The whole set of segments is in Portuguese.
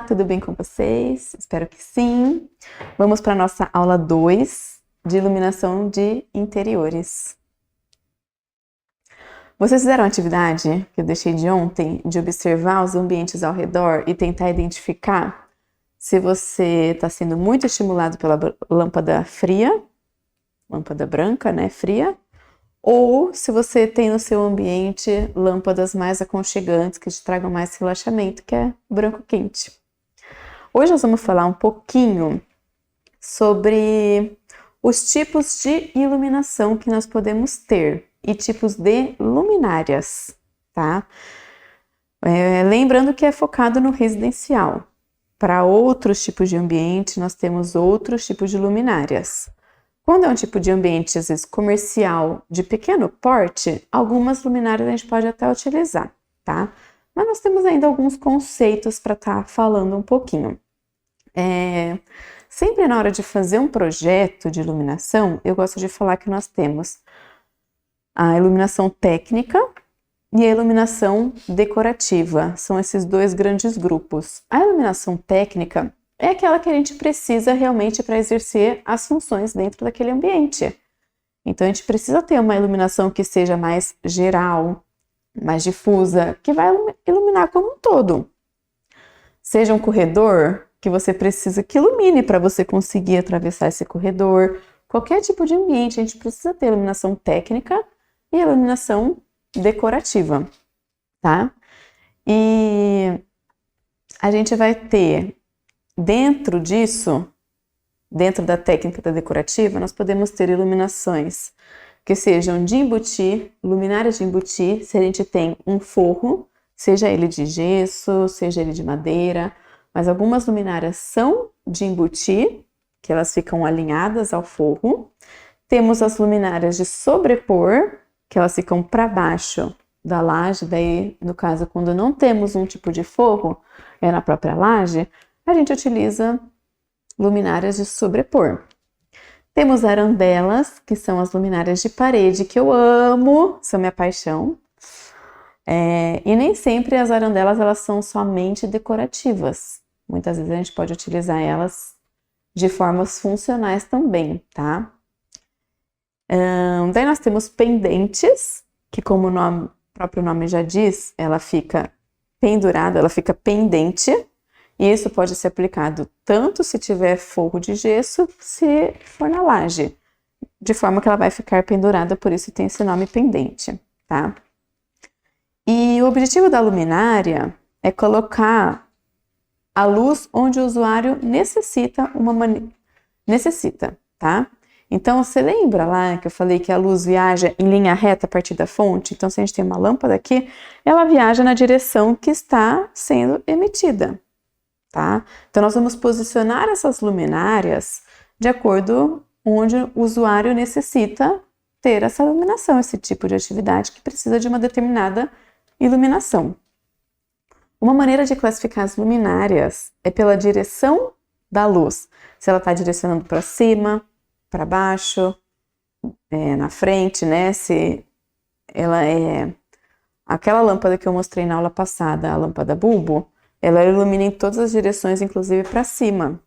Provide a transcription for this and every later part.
tudo bem com vocês? Espero que sim. Vamos para a nossa aula 2 de iluminação de interiores. Vocês fizeram a atividade que eu deixei de ontem, de observar os ambientes ao redor e tentar identificar se você está sendo muito estimulado pela lâmpada fria, lâmpada branca, né, fria, ou se você tem no seu ambiente lâmpadas mais aconchegantes, que te tragam mais relaxamento, que é branco quente. Hoje nós vamos falar um pouquinho sobre os tipos de iluminação que nós podemos ter e tipos de luminárias, tá? Lembrando que é focado no residencial. Para outros tipos de ambiente, nós temos outros tipos de luminárias. Quando é um tipo de ambiente, às vezes, comercial de pequeno porte, algumas luminárias a gente pode até utilizar, tá? Mas nós temos ainda alguns conceitos para estar falando um pouquinho. Sempre na hora de fazer um projeto de iluminação, eu gosto de falar que nós temos a iluminação técnica e a iluminação decorativa. São esses dois grandes grupos. A iluminação técnica é aquela que a gente precisa realmente para exercer as funções dentro daquele ambiente. Então, a gente precisa ter uma iluminação que seja mais geral, mais difusa, que vai iluminar como um todo. Seja um corredor que você precisa que ilumine para você conseguir atravessar esse corredor. Qualquer tipo de ambiente, a gente precisa ter iluminação técnica e iluminação decorativa, tá? E a gente vai ter dentro disso, dentro da técnica da decorativa, nós podemos ter iluminações que sejam de embutir, luminárias de embutir, se a gente tem um forro, seja ele de gesso, seja ele de madeira, mas algumas luminárias são de embutir, que elas ficam alinhadas ao forro. Temos as luminárias de sobrepor, que elas ficam para baixo da laje, daí, no caso, quando não temos um tipo de forro, é na própria laje, a gente utiliza luminárias de sobrepor. Temos arandelas, que são as luminárias de parede, que eu amo, são minha paixão. E nem sempre as arandelas elas são somente decorativas. Muitas vezes a gente pode utilizar elas de formas funcionais também, tá? Daí nós temos pendentes, que como o próprio nome já diz, ela fica pendurada, ela fica pendente. E isso pode ser aplicado tanto se tiver forro de gesso, se for na laje, de forma que ela vai ficar pendurada, por isso tem esse nome pendente, tá? E o objetivo da luminária é colocar a luz onde o usuário necessita, tá? Então, você lembra lá que eu falei que a luz viaja em linha reta a partir da fonte? Então, se a gente tem uma lâmpada aqui, ela viaja na direção que está sendo emitida. Tá? Então, nós vamos posicionar essas luminárias de acordo onde o usuário necessita ter essa iluminação, esse tipo de atividade que precisa de uma determinada iluminação. Uma maneira de classificar as luminárias é pela direção da luz. Se ela está direcionando para cima, para baixo, na frente, né? Se ela é aquela lâmpada que eu mostrei na aula passada, a lâmpada bulbo, ela ilumina em todas as direções, inclusive para cima.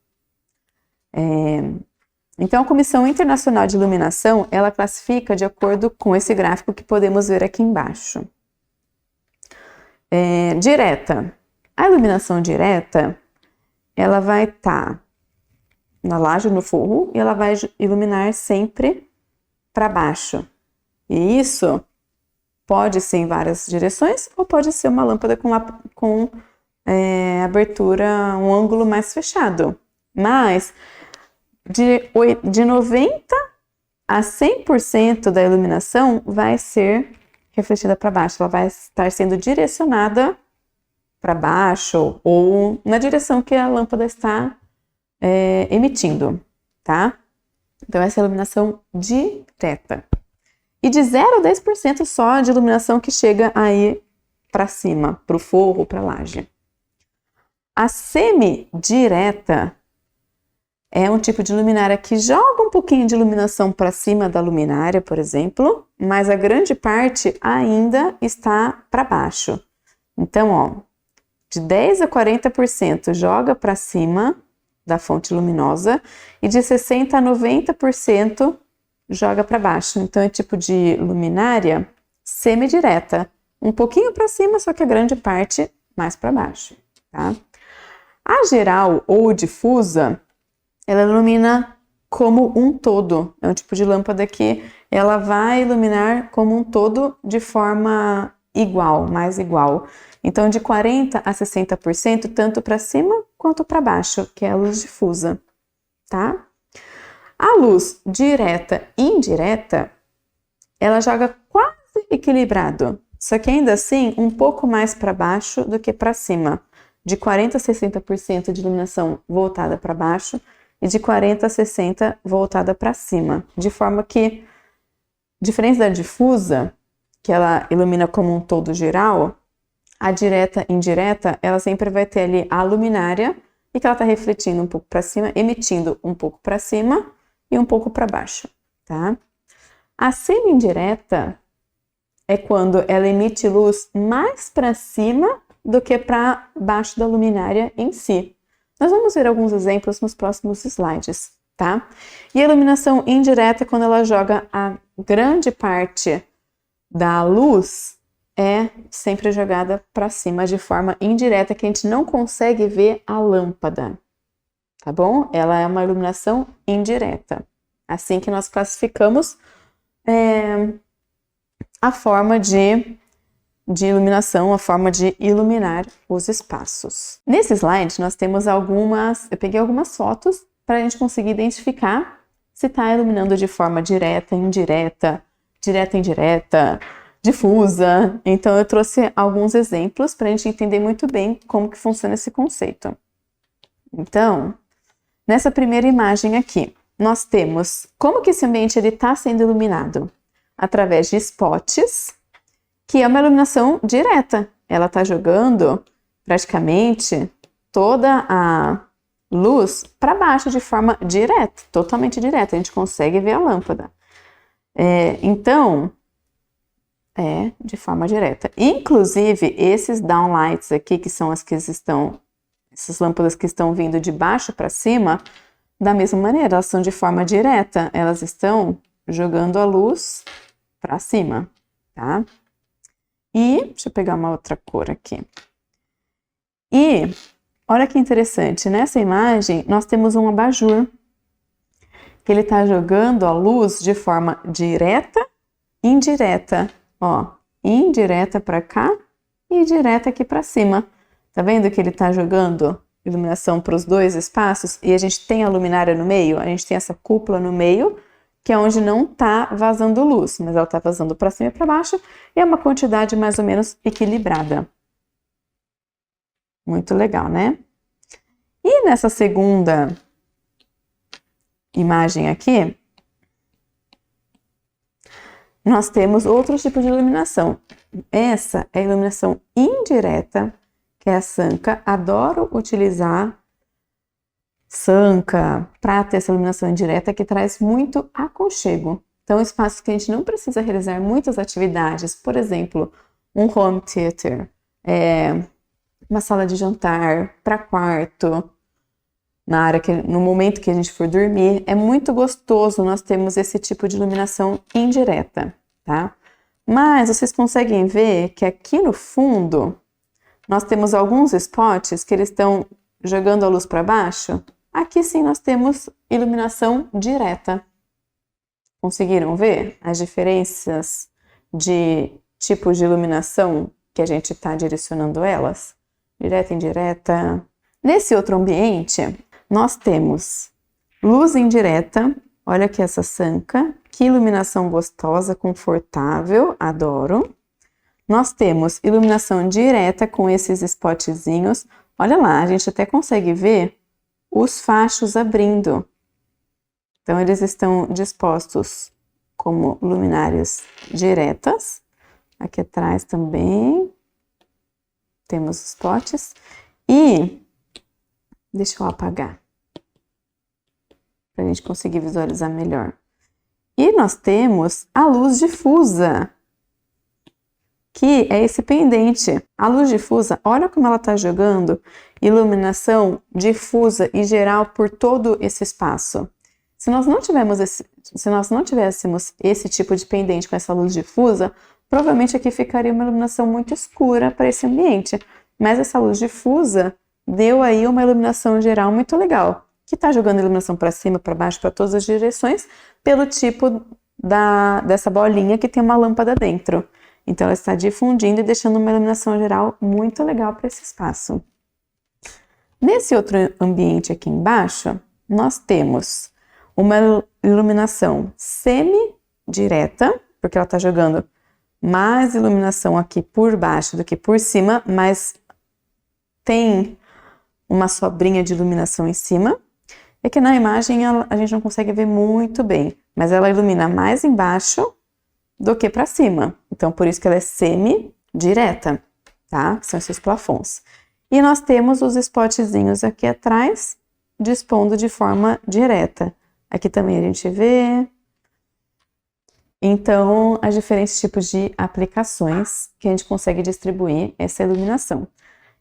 Então, a Comissão Internacional de Iluminação, ela classifica de acordo com esse gráfico que podemos ver aqui embaixo. Direta. A iluminação direta, ela vai estar na laje, no forro, e ela vai iluminar sempre para baixo. E isso pode ser em várias direções, ou pode ser uma lâmpada com abertura, um ângulo mais fechado. Mas de 90% a 100% da iluminação vai ser refletida para baixo. Ela vai estar sendo direcionada para baixo ou na direção que a lâmpada está emitindo, tá? Então, essa é a iluminação direta. E de 0 a 10% só de iluminação que chega aí para cima, para o forro, para a laje. A semidireta é um tipo de luminária que joga um pouquinho de iluminação para cima da luminária, por exemplo, mas a grande parte ainda está para baixo. Então, de 10 a 40% joga para cima da fonte luminosa e de 60 a 90% joga para baixo. Então é tipo de luminária semidireta, um pouquinho para cima, só que a grande parte mais para baixo, tá? A geral ou difusa, ela ilumina como um todo. É um tipo de lâmpada que ela vai iluminar como um todo de forma igual, mais igual. Então, de 40 a 60%, tanto para cima quanto para baixo, que é a luz difusa, tá? A luz direta e indireta, ela joga quase equilibrado, só que ainda assim um pouco mais para baixo do que para cima. De 40 a 60% de iluminação voltada para baixo e de 40 a 60% voltada para cima. De forma que, diferente da difusa, que ela ilumina como um todo geral, a direta e indireta, ela sempre vai ter ali a luminária e que ela está refletindo um pouco para cima, emitindo um pouco para cima e um pouco para baixo, tá? A semi-indireta é quando ela emite luz mais para cima do que para baixo da luminária em si. Nós vamos ver alguns exemplos nos próximos slides, tá? E a iluminação indireta é quando ela joga a grande parte da luz é sempre jogada para cima de forma indireta, que a gente não consegue ver a lâmpada, tá bom? Ela é uma iluminação indireta. Assim que nós classificamos a forma de iluminação, a forma de iluminar os espaços. Nesse slide, nós temos eu peguei algumas fotos para a gente conseguir identificar se está iluminando de forma direta, indireta, difusa. Então, eu trouxe alguns exemplos para a gente entender muito bem como que funciona esse conceito. Então, nessa primeira imagem aqui, nós temos como que esse ambiente está sendo iluminado? Através de spots, que é uma iluminação direta. Ela está jogando praticamente toda a luz para baixo de forma direta, totalmente direta. A gente consegue ver a lâmpada. Então, de forma direta. Inclusive, esses downlights aqui, que são essas lâmpadas que estão vindo de baixo para cima, da mesma maneira, elas são de forma direta. Elas estão jogando a luz para cima, tá? E, deixa eu pegar uma outra cor aqui. E, olha que interessante, nessa imagem nós temos um abajur, que ele está jogando a luz de forma direta e indireta. Ó, indireta para cá e direta aqui para cima. Tá vendo que ele está jogando iluminação para os dois espaços? E a gente tem a luminária no meio, a gente tem essa cúpula no meio, que é onde não está vazando luz, mas ela está vazando para cima e para baixo, e é uma quantidade mais ou menos equilibrada. Muito legal, né? E nessa segunda imagem aqui, nós temos outro tipo de iluminação. Essa é a iluminação indireta, que é a Sanka. Adoro utilizar Sanka para ter essa iluminação indireta que traz muito aconchego. Então, espaços que a gente não precisa realizar muitas atividades, por exemplo, um home theater, uma sala de jantar, para quarto, no momento que a gente for dormir, é muito gostoso nós temos esse tipo de iluminação indireta, tá? Mas vocês conseguem ver que aqui no fundo nós temos alguns spots que eles estão jogando a luz para baixo. Aqui sim nós temos iluminação direta. Conseguiram ver as diferenças de tipos de iluminação que a gente está direcionando elas? Direta e indireta. Nesse outro ambiente, nós temos luz indireta. Olha aqui essa Sanka. Que iluminação gostosa, confortável, adoro. Nós temos iluminação direta com esses spotzinhos. Olha lá, a gente até consegue ver os fachos abrindo. Então, eles estão dispostos como luminárias diretas. Aqui atrás também temos os spots. E, deixa eu apagar, para a gente conseguir visualizar melhor. E nós temos a luz difusa. que é esse pendente. A luz difusa, olha como ela está jogando iluminação difusa e geral por todo esse espaço. Se nós não tivéssemos esse tipo de pendente com essa luz difusa, provavelmente aqui ficaria uma iluminação muito escura para esse ambiente. Mas essa luz difusa deu aí uma iluminação geral muito legal, que está jogando iluminação para cima, para baixo, para todas as direções, pelo tipo dessa bolinha que tem uma lâmpada dentro. Então ela está difundindo e deixando uma iluminação geral muito legal para esse espaço. Nesse outro ambiente aqui embaixo, nós temos uma iluminação semi-direta, porque ela está jogando mais iluminação aqui por baixo do que por cima, mas tem uma sobrinha de iluminação em cima. É que na imagem a gente não consegue ver muito bem, mas ela ilumina mais embaixo do que para cima. Então, por isso que ela é semi-direta, tá? São esses plafons. E nós temos os spotzinhos aqui atrás, dispondo de forma direta. Aqui também a gente vê. Então, os diferentes tipos de aplicações que a gente consegue distribuir essa iluminação.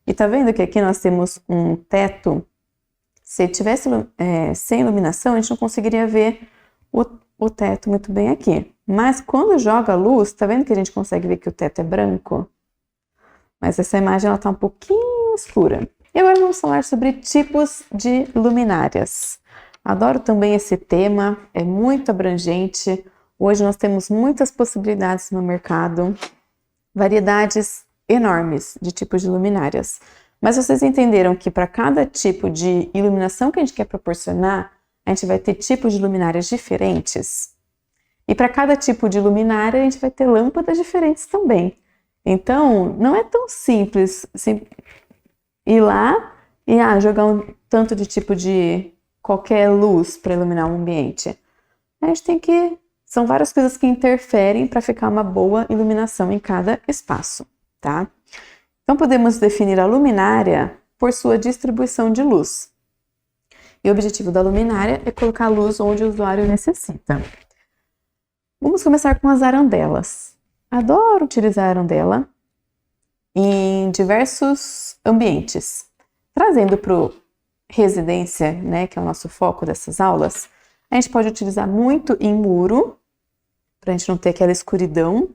E tá vendo que aqui nós temos um teto? Se tivesse sem iluminação, a gente não conseguiria ver o teto muito bem aqui. Mas quando joga a luz, tá vendo que a gente consegue ver que o teto é branco? Mas essa imagem ela tá um pouquinho escura. E agora vamos falar sobre tipos de luminárias. Adoro também esse tema, é muito abrangente. Hoje nós temos muitas possibilidades no mercado, variedades enormes de tipos de luminárias. Mas vocês entenderam que para cada tipo de iluminação que a gente quer proporcionar, a gente vai ter tipos de luminárias diferentes? E para cada tipo de luminária, a gente vai ter lâmpadas diferentes também. Então, não é tão simples ir lá e jogar um tanto de tipo de qualquer luz para iluminar um ambiente. A gente tem que... São várias coisas que interferem para ficar uma boa iluminação em cada espaço, tá? Então, podemos definir a luminária por sua distribuição de luz. E o objetivo da luminária é colocar a luz onde o usuário necessita. Vamos começar com as arandelas. Adoro utilizar a arandela em diversos ambientes. Trazendo para o residência, né, que é o nosso foco dessas aulas, a gente pode utilizar muito em muro, para a gente não ter aquela escuridão,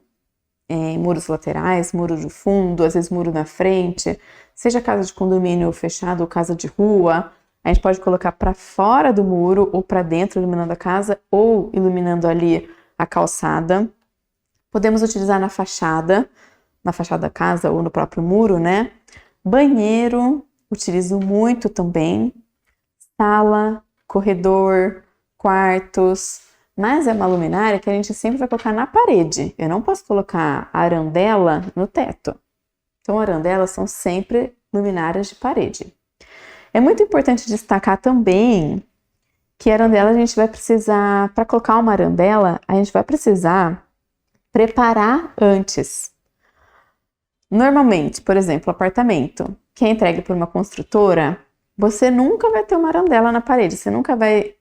em muros laterais, muro de fundo, às vezes muro na frente, seja casa de condomínio fechado ou casa de rua, a gente pode colocar para fora do muro ou para dentro, iluminando a casa ou iluminando ali a calçada. Podemos utilizar na fachada da casa ou no próprio muro, né? Banheiro, utilizo muito também. Sala, corredor, quartos, mas é uma luminária que a gente sempre vai colocar na parede. Eu não posso colocar a arandela no teto. Então, arandelas são sempre luminárias de parede. É muito importante destacar também que a arandela a gente vai precisar, para colocar uma arandela, a gente vai precisar preparar antes. Normalmente, por exemplo, apartamento que é entregue por uma construtora, você nunca vai ter uma arandela na parede, você nunca vai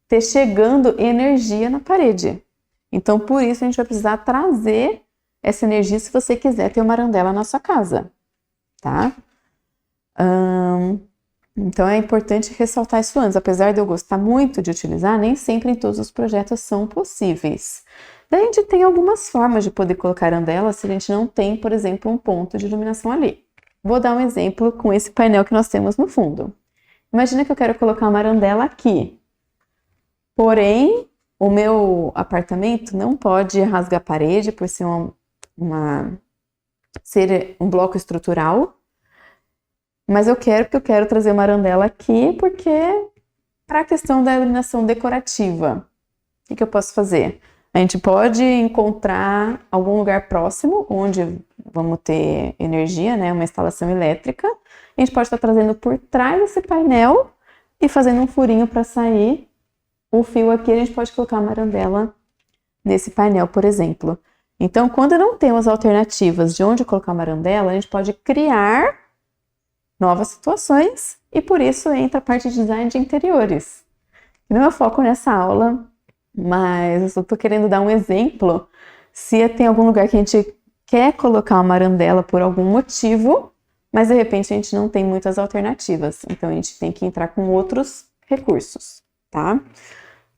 ter chegando energia na parede. Então, por isso, a gente vai precisar trazer essa energia se você quiser ter uma arandela na sua casa, tá? Então, é importante ressaltar isso antes. Apesar de eu gostar muito de utilizar, nem sempre em todos os projetos são possíveis. Daí, a gente tem algumas formas de poder colocar arandela se a gente não tem, por exemplo, um ponto de iluminação ali. Vou dar um exemplo com esse painel que nós temos no fundo. Imagina que eu quero colocar uma arandela aqui. Porém, o meu apartamento não pode rasgar a parede por ser ser um bloco estrutural. Mas eu quero trazer uma arandela aqui porque para a questão da iluminação decorativa. O que eu posso fazer? A gente pode encontrar algum lugar próximo onde vamos ter energia, né? Uma instalação elétrica. A gente pode estar trazendo por trás desse painel e fazendo um furinho para sair o fio aqui. A gente pode colocar uma arandela nesse painel, por exemplo. Então, quando não temos alternativas de onde colocar uma arandela, a gente pode criar novas situações e por isso entra a parte de design de interiores. Não é o foco nessa aula, mas eu estou querendo dar um exemplo. Se tem algum lugar que quer colocar uma arandela por algum motivo, mas de repente a gente não tem muitas alternativas, então a gente tem que entrar com outros recursos, tá?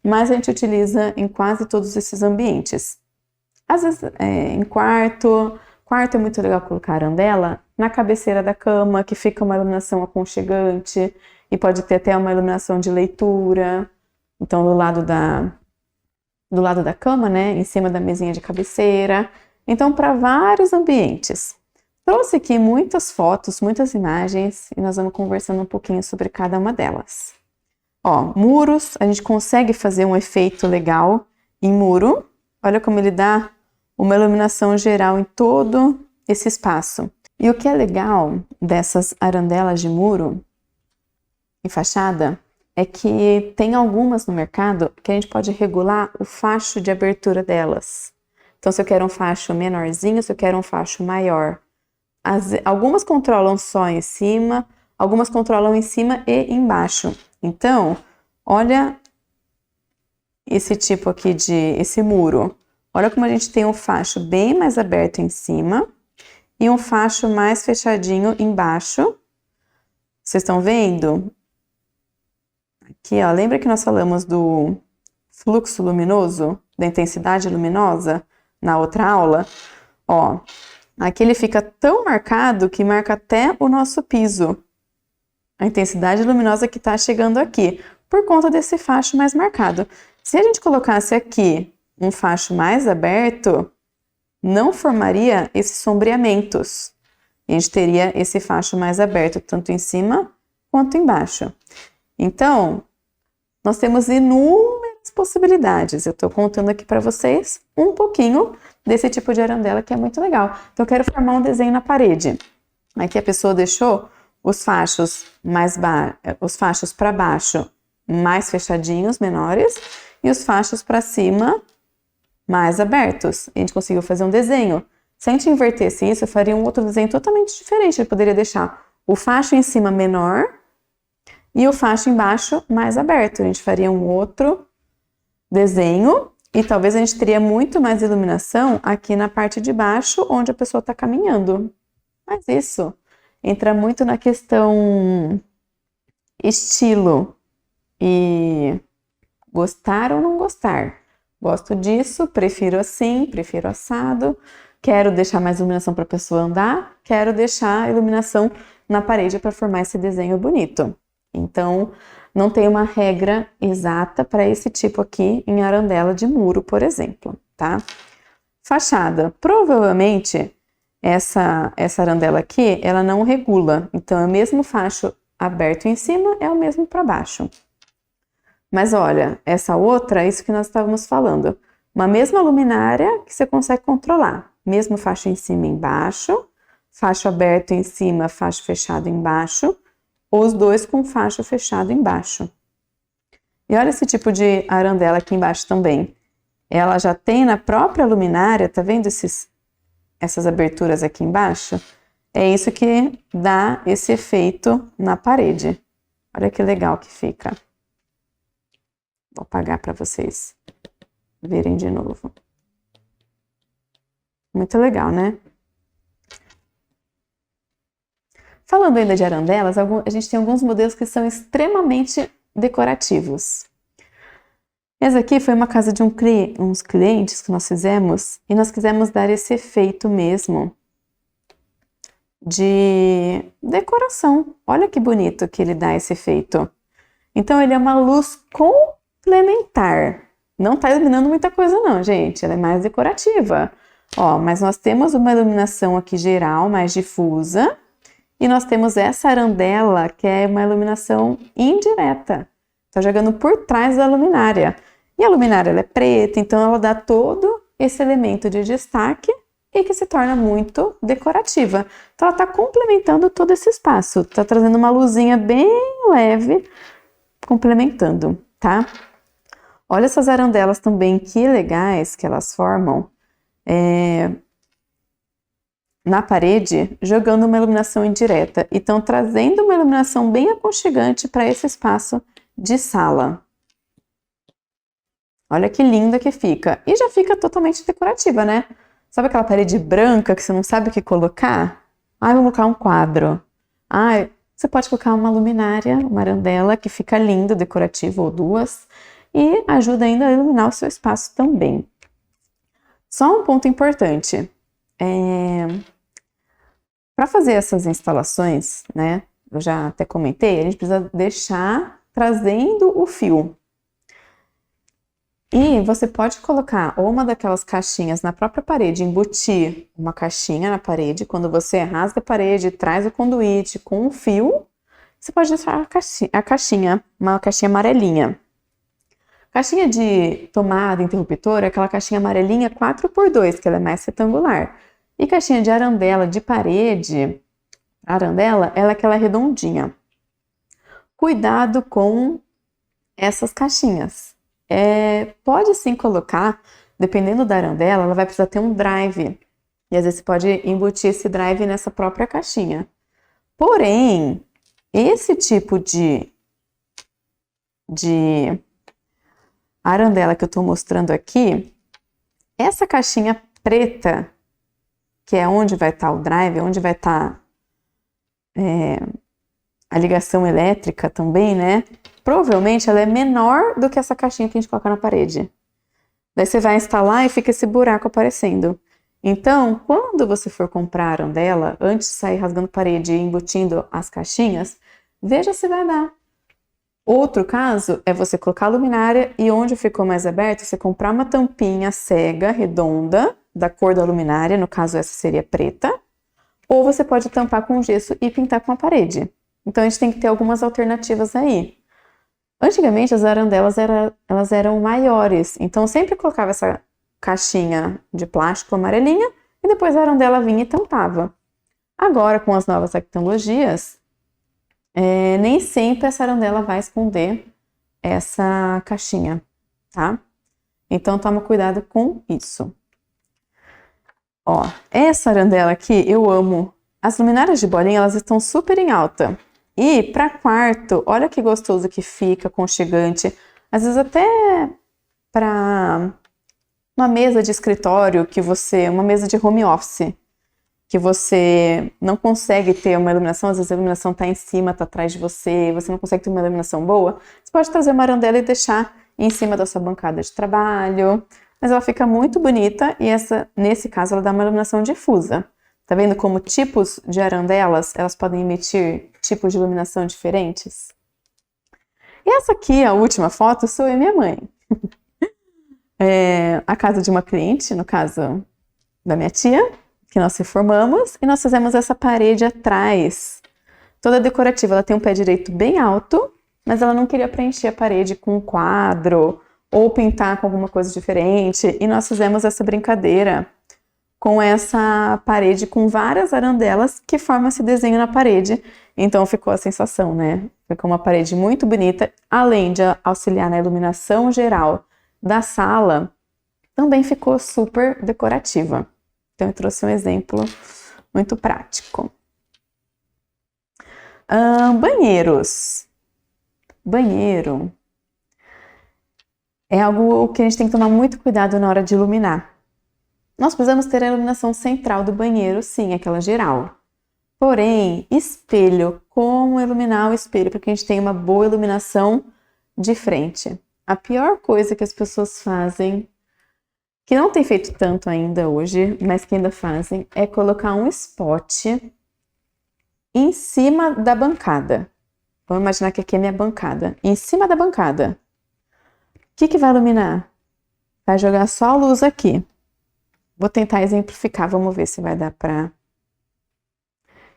Mas a gente utiliza em quase todos esses ambientes. Às vezes em quarto é muito legal colocar arandela na cabeceira da cama, que fica uma iluminação aconchegante e pode ter até uma iluminação de leitura. Então, do lado da cama, né, em cima da mesinha de cabeceira. Então, para vários ambientes. Trouxe aqui muitas fotos, muitas imagens e nós vamos conversando um pouquinho sobre cada uma delas. Ó, muros, a gente consegue fazer um efeito legal em muro. Olha como ele dá uma iluminação geral em todo esse espaço. E o que é legal dessas arandelas de muro e fachada é que tem algumas no mercado que a gente pode regular o facho de abertura delas. Então, se eu quero um facho menorzinho, se eu quero um facho maior. Algumas controlam só em cima, algumas controlam em cima e embaixo. Então, olha esse tipo aqui esse muro. Olha como a gente tem um facho bem mais aberto em cima e um facho mais fechadinho embaixo. Vocês estão vendo? Aqui, ó, lembra que nós falamos do fluxo luminoso, da intensidade luminosa na outra aula? Ó, aqui ele fica tão marcado que marca até o nosso piso. A intensidade luminosa que está chegando aqui, por conta desse facho mais marcado. Se a gente colocasse aqui um facho mais aberto, não formaria esses sombreamentos. A gente teria esse facho mais aberto, tanto em cima quanto embaixo. Então, nós temos inúmeras possibilidades. Eu estou contando aqui para vocês um pouquinho desse tipo de arandela que é muito legal. Então, eu quero formar um desenho na parede. Aqui a pessoa deixou os fachos para baixo mais fechadinhos, menores, e os fachos para cima mais abertos. A gente conseguiu fazer um desenho. Se a gente invertesse isso, eu faria um outro desenho totalmente diferente. Eu poderia deixar o facho em cima menor e o facho embaixo mais aberto. A gente faria um outro desenho e talvez a gente teria muito mais iluminação aqui na parte de baixo, onde a pessoa está caminhando. Mas isso entra muito na questão estilo e gostar ou não gostar. Gosto disso, prefiro assim, prefiro assado. Quero deixar mais iluminação para a pessoa andar, quero deixar iluminação na parede para formar esse desenho bonito. Então, não tem uma regra exata para esse tipo aqui em arandela de muro, por exemplo, tá? Fachada. Provavelmente, essa arandela aqui, ela não regula. Então, é o mesmo facho aberto em cima, é o mesmo para baixo. Mas olha, essa outra, é isso que nós estávamos falando. Uma mesma luminária que você consegue controlar. Mesmo facho em cima e embaixo, facho aberto em cima, facho fechado embaixo, ou os dois com facho fechado embaixo. E olha esse tipo de arandela aqui embaixo também. Ela já tem na própria luminária, tá vendo essas aberturas aqui embaixo? É isso que dá esse efeito na parede. Olha que legal que fica. Vou apagar para vocês verem de novo. Muito legal, né? Falando ainda de arandelas, a gente tem alguns modelos que são extremamente decorativos. Essa aqui foi uma casa de uns clientes que nós fizemos e nós quisemos dar esse efeito mesmo de decoração. Olha que bonito que ele dá esse efeito. Então, ele é uma luz complementar. Não está iluminando muita coisa não, gente. Ela é mais decorativa. Ó, mas nós temos uma iluminação aqui geral, mais difusa. E nós temos essa arandela, que é uma iluminação indireta. Está jogando por trás da luminária. E a luminária ela é preta, então ela dá todo esse elemento de destaque e que se torna muito decorativa. Então ela está complementando todo esse espaço. Está trazendo uma luzinha bem leve, complementando, tá? Olha essas arandelas também, que legais que elas formam na parede, jogando uma iluminação indireta. E estão trazendo uma iluminação bem aconchegante para esse espaço de sala. Olha que linda que fica. E já fica totalmente decorativa, né? Sabe aquela parede branca que você não sabe o que colocar? Vou colocar um quadro. Você pode colocar uma luminária, uma arandela que fica linda, decorativa ou duas, e ajuda ainda a iluminar o seu espaço também. Só um ponto importante. Para fazer essas instalações, né? Eu já até comentei, a gente precisa deixar trazendo o fio. E você pode colocar ou uma daquelas caixinhas na própria parede, embutir uma caixinha na parede. Quando você rasga a parede, traz o conduíte com o fio, você pode deixar a caixinha, uma caixinha amarelinha. Caixinha de tomada, interruptor, é aquela caixinha amarelinha 4x2, que ela é mais retangular. E caixinha de arandela de parede, a arandela, ela é aquela redondinha. Cuidado com essas caixinhas. Pode sim colocar, dependendo da arandela, ela vai precisar ter um drive. E às vezes você pode embutir esse drive nessa própria caixinha. Porém, esse tipo de arandela que eu estou mostrando aqui, essa caixinha preta, que é onde vai estar o drive, onde vai estar a ligação elétrica também, né? Provavelmente ela é menor do que essa caixinha que a gente coloca na parede. Daí você vai instalar e fica esse buraco aparecendo. Então, quando você for comprar a arandela, antes de sair rasgando parede e embutindo as caixinhas, veja se vai dar. Outro caso é você colocar a luminária e onde ficou mais aberto, você comprar uma tampinha cega, redonda, da cor da luminária, no caso essa seria preta, ou você pode tampar com gesso e pintar com a parede. Então a gente tem que ter algumas alternativas aí. Antigamente as arandelas elas eram maiores, então eu sempre colocava essa caixinha de plástico amarelinha e depois a arandela vinha e tampava. Agora com as novas tecnologias, nem sempre essa arandela vai esconder essa caixinha, tá? Então toma cuidado com isso. Ó, essa arandela aqui eu amo. As luminárias de bolinha, elas estão super em alta. E para quarto, olha que gostoso que fica, aconchegante. Às vezes até para uma mesa de escritório uma mesa de home office, que você não consegue ter uma iluminação, às vezes a iluminação está em cima, está atrás de você não consegue ter uma iluminação boa, você pode trazer uma arandela e deixar em cima da sua bancada de trabalho, mas ela fica muito bonita e nesse caso ela dá uma iluminação difusa. Tá vendo como tipos de arandelas, elas podem emitir tipos de iluminação diferentes? E essa aqui, a última foto, sou eu e minha mãe. A casa de uma cliente, no caso da minha tia, que nós reformamos, e nós fizemos essa parede atrás, toda decorativa. Ela tem um pé direito bem alto, mas ela não queria preencher a parede com um quadro ou pintar com alguma coisa diferente, e nós fizemos essa brincadeira com essa parede com várias arandelas que formam esse desenho na parede. Então ficou a sensação, né? Ficou uma parede muito bonita, além de auxiliar na iluminação geral da sala, também ficou super decorativa. Então eu trouxe um exemplo muito prático. Banheiros. Banheiro é algo que a gente tem que tomar muito cuidado na hora de iluminar. Nós precisamos ter a iluminação central do banheiro, sim, aquela geral. Porém, espelho, como iluminar o espelho para que a gente tenha uma boa iluminação de frente? A pior coisa que as pessoas fazem, que não tem feito tanto ainda hoje, mas que ainda fazem, é colocar um spot em cima da bancada. Vamos imaginar que aqui é minha bancada. Em cima da bancada. O que vai iluminar? Vai jogar só a luz aqui. Vou tentar exemplificar, vamos ver se vai dar pra...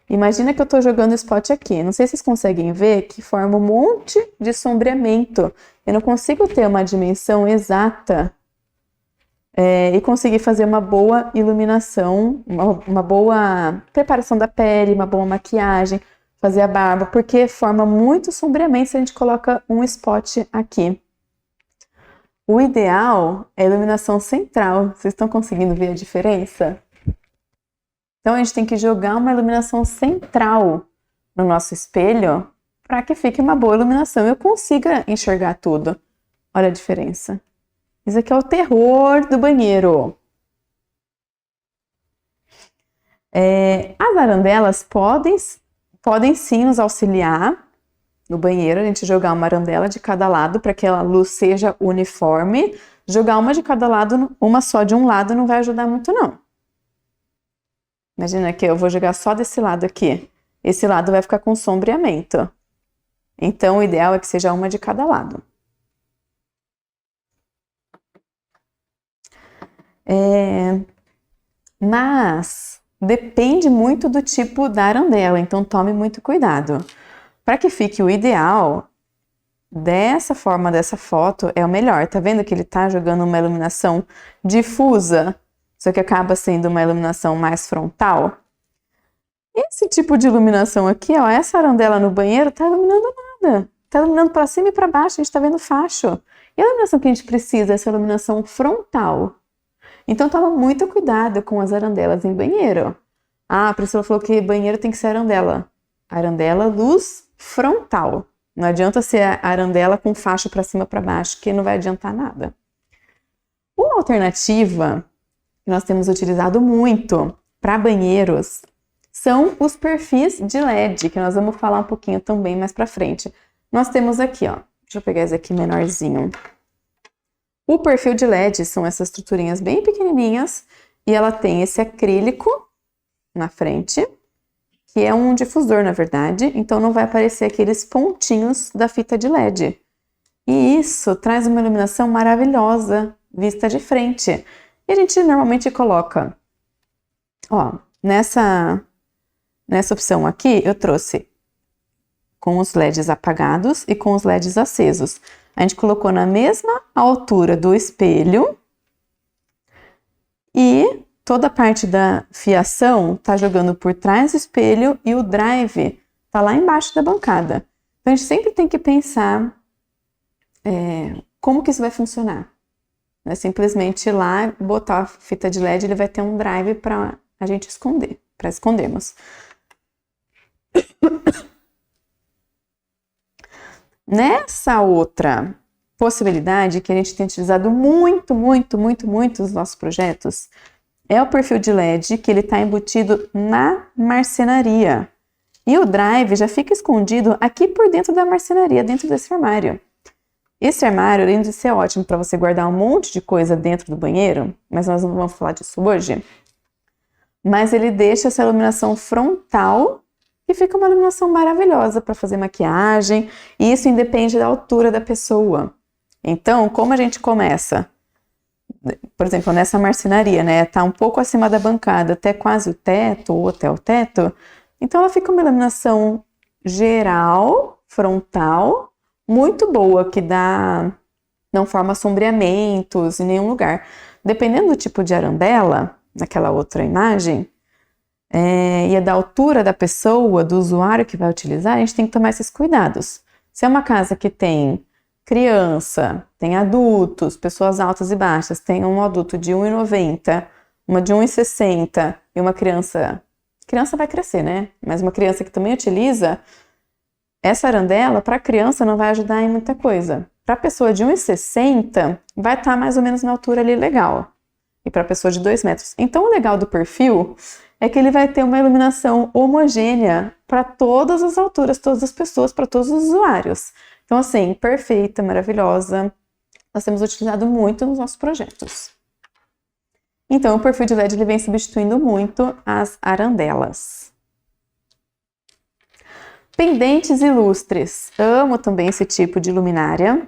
Imagina que eu tô jogando o spot aqui. Não sei se vocês conseguem ver que forma um monte de sombreamento. Eu não consigo ter uma dimensão exata e conseguir fazer uma boa iluminação, uma boa preparação da pele, uma boa maquiagem, fazer a barba, porque forma muito sombreamento se a gente coloca um spot aqui. O ideal é a iluminação central. Vocês estão conseguindo ver a diferença? Então a gente tem que jogar uma iluminação central no nosso espelho para que fique uma boa iluminação e eu consiga enxergar tudo. Olha a diferença. Isso aqui é o terror do banheiro. As arandelas podem sim nos auxiliar no banheiro, a gente jogar uma arandela de cada lado para que a luz seja uniforme. Jogar uma de cada lado, uma só de um lado não vai ajudar muito não. Imagina que eu vou jogar só desse lado aqui. Esse lado vai ficar com sombreamento. Então o ideal é que seja uma de cada lado. Mas depende muito do tipo da arandela, então tome muito cuidado. Para que fique o ideal, dessa forma, dessa foto, é o melhor. Tá vendo que ele tá jogando uma iluminação difusa, só que acaba sendo uma iluminação mais frontal? Esse tipo de iluminação aqui, ó, essa arandela no banheiro tá iluminando nada. Tá iluminando para cima e para baixo, a gente tá vendo facho. E a iluminação que a gente precisa é essa iluminação frontal. Então toma muito cuidado com as arandelas em banheiro. Ah, a Priscila falou que banheiro tem que ser arandela. Arandela, luz frontal. Não adianta ser arandela com facho para cima para baixo, que não vai adiantar nada. Uma alternativa que nós temos utilizado muito para banheiros são os perfis de LED, que nós vamos falar um pouquinho também mais para frente. Nós temos aqui, ó, deixa eu pegar esse aqui menorzinho. O perfil de LED são essas estruturinhas bem pequenininhas e ela tem esse acrílico na frente, que é um difusor, na verdade, então não vai aparecer aqueles pontinhos da fita de LED. E isso traz uma iluminação maravilhosa, vista de frente. E a gente normalmente coloca, ó, nessa opção aqui, eu trouxe com os LEDs apagados e com os LEDs acesos. A gente colocou na mesma altura do espelho e toda a parte da fiação tá jogando por trás do espelho e o drive tá lá embaixo da bancada. Então a gente sempre tem que pensar como que isso vai funcionar. Não é simplesmente ir lá, botar a fita de LED, ele vai ter um drive para a gente esconder, para escondermos. Nessa outra possibilidade que a gente tem utilizado muito nos nossos projetos, é o perfil de LED que ele está embutido na marcenaria. E o drive já fica escondido aqui por dentro da marcenaria, dentro desse armário. Esse armário, além de ser ótimo para você guardar um monte de coisa dentro do banheiro, mas nós não vamos falar disso hoje, mas ele deixa essa iluminação frontal e fica uma iluminação maravilhosa para fazer maquiagem, e isso independe da altura da pessoa. Então, como a gente começa? Por exemplo, nessa marcenaria, né? Tá um pouco acima da bancada, até quase o teto, ou até o teto. Então, ela fica uma iluminação geral, frontal, muito boa, que não forma sombreamentos em nenhum lugar. Dependendo do tipo de arandela, naquela outra imagem, e da altura da pessoa, do usuário que vai utilizar, a gente tem que tomar esses cuidados. Se é uma casa que tem criança, tem adultos, pessoas altas e baixas, tem um adulto de 1,90, uma de 1,60 e uma criança vai crescer, né? Mas uma criança que também utiliza, essa arandela, para a criança não vai ajudar em muita coisa. Para a pessoa de 1,60, vai estar mais ou menos na altura ali legal. E para a pessoa de 2 metros. Então, o legal do perfil é que ele vai ter uma iluminação homogênea para todas as alturas, todas as pessoas, para todos os usuários. Então, assim, perfeita, maravilhosa. Nós temos utilizado muito nos nossos projetos. Então, o perfil de LED ele vem substituindo muito as arandelas. Pendentes e lustres. Amo também esse tipo de luminária.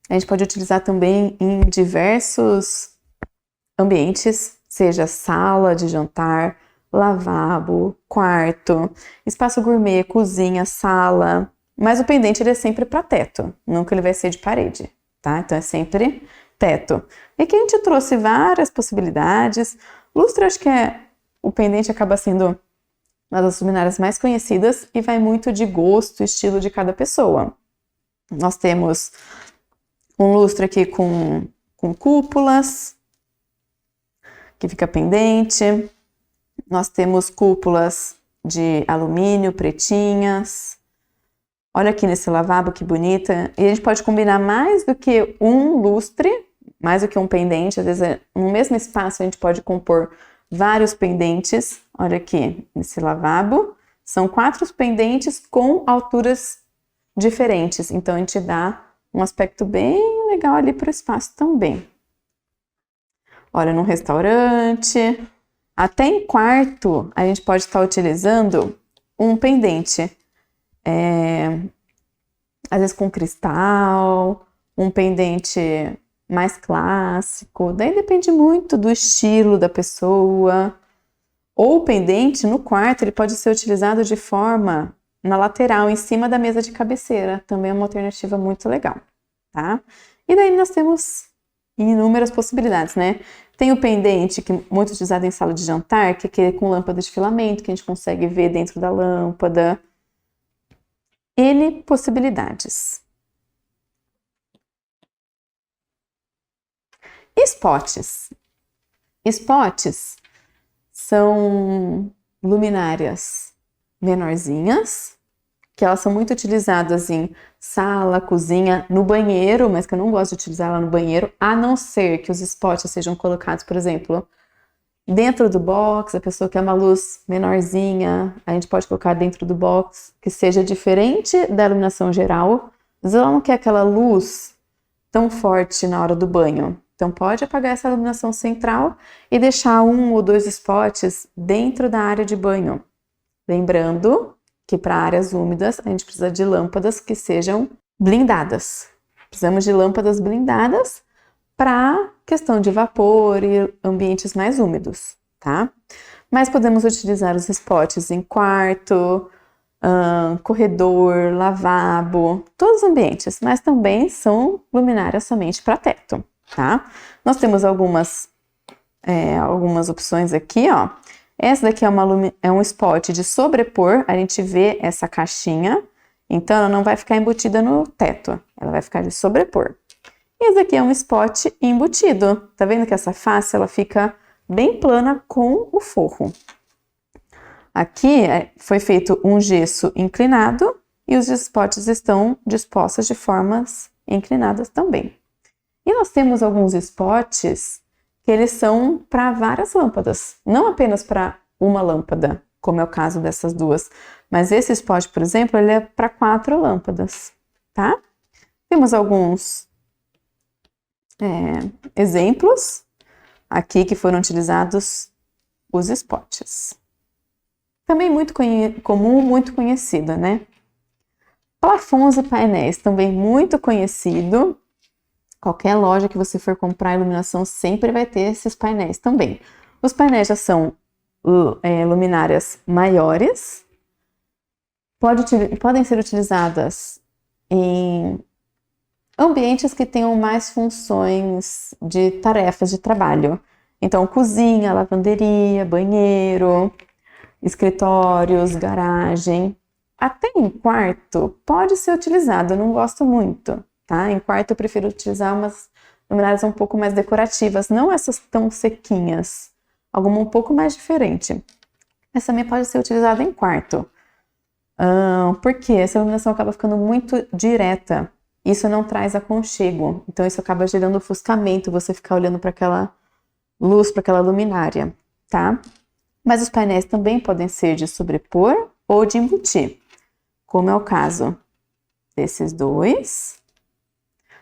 A gente pode utilizar também em diversos ambientes, seja sala de jantar, lavabo, quarto, espaço gourmet, cozinha, sala. Mas o pendente ele é sempre para teto, nunca ele vai ser de parede, tá? Então é sempre teto. E aqui a gente trouxe várias possibilidades. Lustre, acho que o pendente acaba sendo uma das luminárias mais conhecidas e vai muito de gosto e estilo de cada pessoa. Nós temos um lustre aqui com cúpulas, que fica pendente. Nós temos cúpulas de alumínio, pretinhas. Olha aqui nesse lavabo que bonita. E a gente pode combinar mais do que um lustre mais do que um pendente, às vezes no mesmo espaço a gente pode compor vários pendentes. Olha aqui, nesse lavabo, são 4 pendentes com alturas diferentes, então a gente dá um aspecto bem legal ali para o espaço também. Olha, num restaurante, até em quarto, a gente pode estar utilizando um pendente, às vezes com cristal, um pendente mais clássico, daí depende muito do estilo da pessoa. Ou o pendente no quarto, ele pode ser utilizado de forma na lateral, em cima da mesa de cabeceira, também é uma alternativa muito legal, tá? E daí nós temos inúmeras possibilidades, né? Tem o pendente, que é muito utilizado em sala de jantar, que é aquele com lâmpada de filamento, que a gente consegue ver dentro da lâmpada. N possibilidades. Spots. Spots são luminárias menorzinhas, que elas são muito utilizadas em sala, cozinha, no banheiro, mas que eu não gosto de utilizar ela no banheiro, a não ser que os spots sejam colocados, por exemplo, dentro do box. A pessoa quer uma luz menorzinha, a gente pode colocar dentro do box, que seja diferente da iluminação geral, mas ela não quer aquela luz tão forte na hora do banho. Então pode apagar essa iluminação central e deixar 1 ou 2 spots dentro da área de banho. Lembrando que para áreas úmidas a gente precisa de lâmpadas que sejam blindadas. Precisamos de lâmpadas blindadas para questão de vapor e ambientes mais úmidos, tá? Mas podemos utilizar os spots em quarto, corredor, lavabo, todos os ambientes, mas também são luminárias somente para teto, tá? Nós temos algumas opções aqui, ó. Essa daqui é um spot de sobrepor, a gente vê essa caixinha, então ela não vai ficar embutida no teto, ela vai ficar de sobrepor. E esse aqui é um spot embutido, tá vendo que essa face ela fica bem plana com o forro. Aqui foi feito um gesso inclinado e os spots estão dispostos de formas inclinadas também. E nós temos alguns spots que eles são para várias lâmpadas, não apenas para uma lâmpada, como é o caso dessas duas, mas esse spot, por exemplo, ele é para 4 lâmpadas, tá? Temos alguns exemplos aqui que foram utilizados os spots. Também muito comum, muito conhecido, né? Plafons e painéis, também muito conhecido. Qualquer loja que você for comprar iluminação sempre vai ter esses painéis também. Os painéis já são luminárias maiores, podem ser utilizadas em ambientes que tenham mais funções de tarefas de trabalho. Então, cozinha, lavanderia, banheiro, escritórios, garagem. Até em quarto pode ser utilizado, eu não gosto muito. Tá? Em quarto eu prefiro utilizar umas luminárias um pouco mais decorativas, não essas tão sequinhas, alguma um pouco mais diferente. Essa também pode ser utilizada em quarto, porque essa iluminação acaba ficando muito direta, isso não traz aconchego, então isso acaba gerando ofuscamento, você ficar olhando para aquela luz, para aquela luminária, tá? Mas os painéis também podem ser de sobrepor ou de embutir, como é o caso desses dois.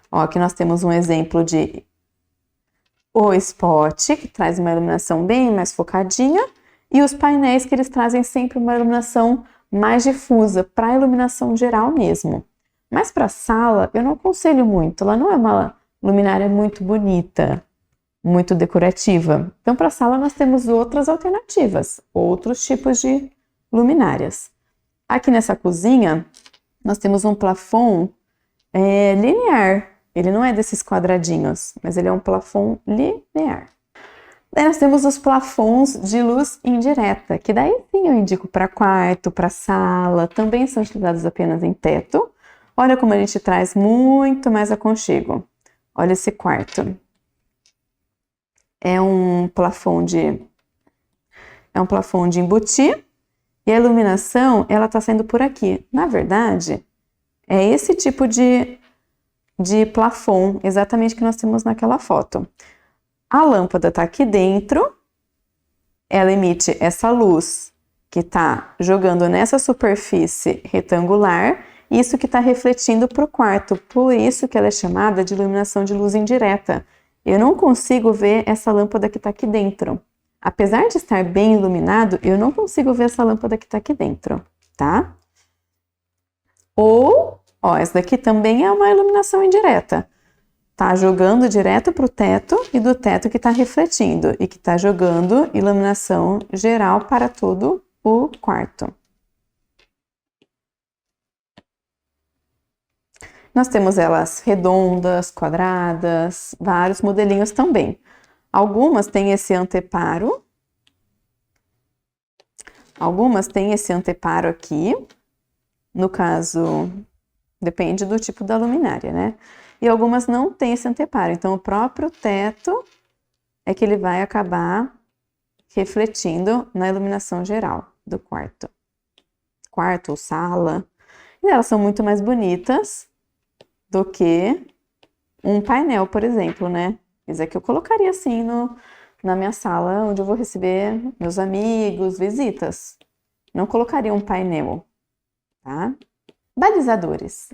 Ó, aqui nós temos um exemplo de o spot, que traz uma iluminação bem mais focadinha, e os painéis que eles trazem sempre uma iluminação mais difusa, para a iluminação geral mesmo. Mas para a sala, eu não aconselho muito, ela não é uma luminária muito bonita, muito decorativa. Então, para a sala, nós temos outras alternativas, outros tipos de luminárias. Aqui nessa cozinha, nós temos um plafond linear. Ele não é desses quadradinhos, mas ele é um plafond linear. Daí nós temos os plafons de luz indireta, que daí sim eu indico para quarto, para sala, também são utilizados apenas em teto. Olha como a gente traz muito mais aconchego. Olha esse quarto. É um plafond de embutir e a iluminação ela está saindo por aqui. Na verdade, é esse tipo de de plafond, exatamente o que nós temos naquela foto. A lâmpada está aqui dentro, ela emite essa luz que está jogando nessa superfície retangular, isso que está refletindo para o quarto, por isso que ela é chamada de iluminação de luz indireta. Eu não consigo ver essa lâmpada que está aqui dentro. Apesar de estar bem iluminado, eu não consigo ver essa lâmpada que está aqui dentro, tá? Ou, ó, essa daqui também é uma iluminação indireta. Tá jogando direto para o teto e do teto que está refletindo e que está jogando iluminação geral para todo o quarto. Nós temos elas redondas, quadradas, vários modelinhos também. Algumas têm esse anteparo. Algumas têm esse anteparo aqui. No caso, depende do tipo da luminária, né? E algumas não têm esse anteparo. Então, o próprio teto é que ele vai acabar refletindo na iluminação geral do quarto. Quarto ou sala. E elas são muito mais bonitas do que um painel, por exemplo, né? Isso aqui eu colocaria assim na minha sala, onde eu vou receber meus amigos, visitas. Não colocaria um painel, tá? Balizadores.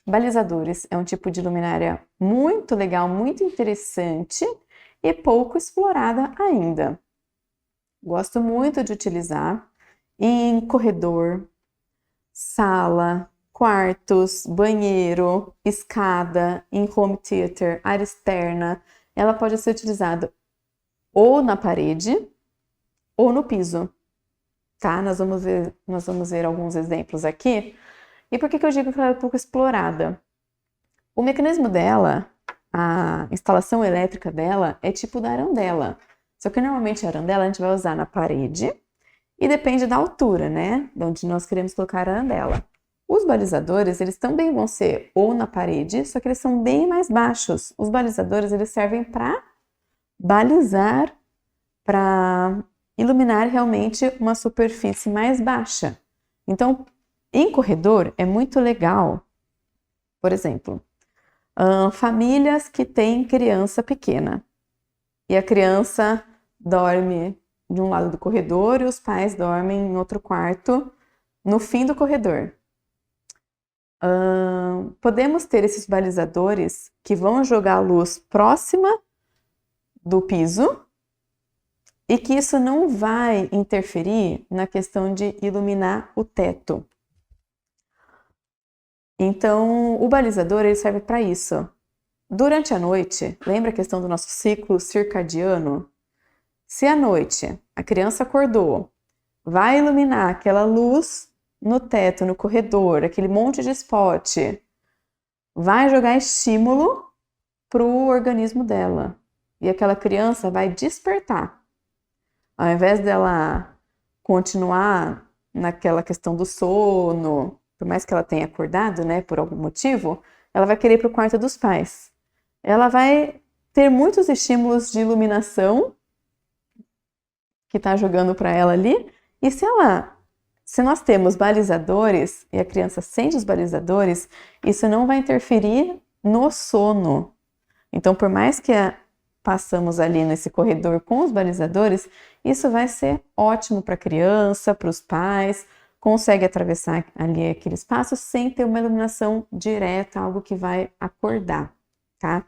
Balizadores é um tipo de luminária muito legal, muito interessante e pouco explorada ainda. Gosto muito de utilizar em corredor, sala, quartos, banheiro, escada, em home theater, área externa. Ela pode ser utilizada ou na parede ou no piso, tá? Nós vamos ver alguns exemplos aqui. E por que eu digo que ela é pouco explorada? O mecanismo dela, a instalação elétrica dela é tipo da arandela. Só que normalmente a arandela a gente vai usar na parede e depende da altura, né? De onde nós queremos colocar a arandela. Os balizadores, eles também vão ser ou na parede, só que eles são bem mais baixos. Os balizadores, eles servem para balizar, para iluminar realmente uma superfície mais baixa. Então, em corredor é muito legal, por exemplo, famílias que têm criança pequena e a criança dorme de um lado do corredor e os pais dormem em outro quarto no fim do corredor. Podemos ter esses balizadores que vão jogar a luz próxima do piso e que isso não vai interferir na questão de iluminar o teto. Então, o balizador ele serve para isso. Durante a noite, lembra a questão do nosso ciclo circadiano? Se à noite a criança acordou, vai iluminar aquela luz no teto, no corredor, aquele monte de spot, vai jogar estímulo para o organismo dela. E aquela criança vai despertar. Ao invés dela continuar naquela questão do sono, por mais que ela tenha acordado, né, por algum motivo, ela vai querer ir para o quarto dos pais. Ela vai ter muitos estímulos de iluminação que está jogando para ela ali. E se nós temos balizadores e a criança sente os balizadores, isso não vai interferir no sono. Então, por mais que passamos ali nesse corredor com os balizadores, isso vai ser ótimo para a criança, para os pais, consegue atravessar ali aquele espaço sem ter uma iluminação direta, algo que vai acordar, tá?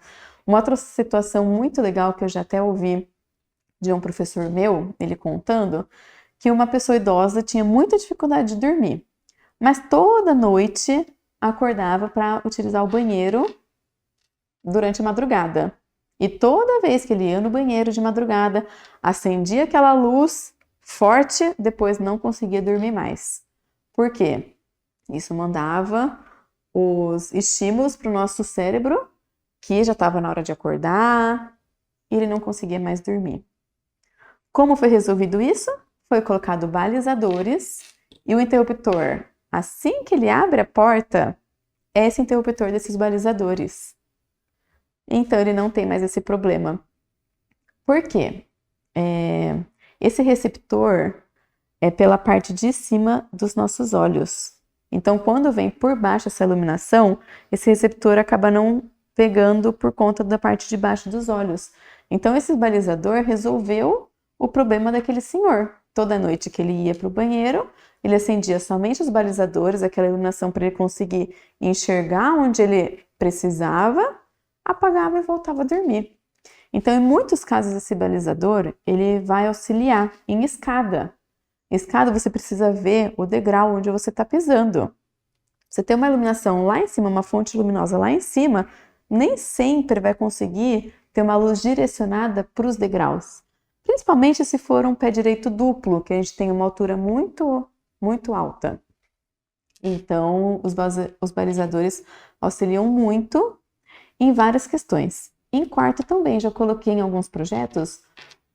Uma outra situação muito legal que eu já até ouvi de um professor meu, ele contando, que uma pessoa idosa tinha muita dificuldade de dormir, mas toda noite acordava para utilizar o banheiro durante a madrugada. E toda vez que ele ia no banheiro de madrugada, acendia aquela luz forte, depois não conseguia dormir mais. Por quê? Isso mandava os estímulos para o nosso cérebro, que já estava na hora de acordar, e ele não conseguia mais dormir. Como foi resolvido isso? Foi colocado balizadores e o interruptor, assim que ele abre a porta, é esse interruptor desses balizadores. Então, ele não tem mais esse problema. Por quê? Esse receptor é pela parte de cima dos nossos olhos. Então, quando vem por baixo essa iluminação, esse receptor acaba não pegando por conta da parte de baixo dos olhos. Então, esse balizador resolveu o problema daquele senhor. Toda noite que ele ia para o banheiro, ele acendia somente os balizadores, aquela iluminação para ele conseguir enxergar onde ele precisava, apagava e voltava a dormir. Então, em muitos casos, esse balizador, ele vai auxiliar em escada. Em escada, você precisa ver o degrau onde você está pisando. Você tem uma iluminação lá em cima, uma fonte luminosa lá em cima, nem sempre vai conseguir ter uma luz direcionada para os degraus. Principalmente se for um pé direito duplo, que a gente tem uma altura muito, muito alta. Então, os balizadores auxiliam muito em várias questões. Em quarto também, já coloquei em alguns projetos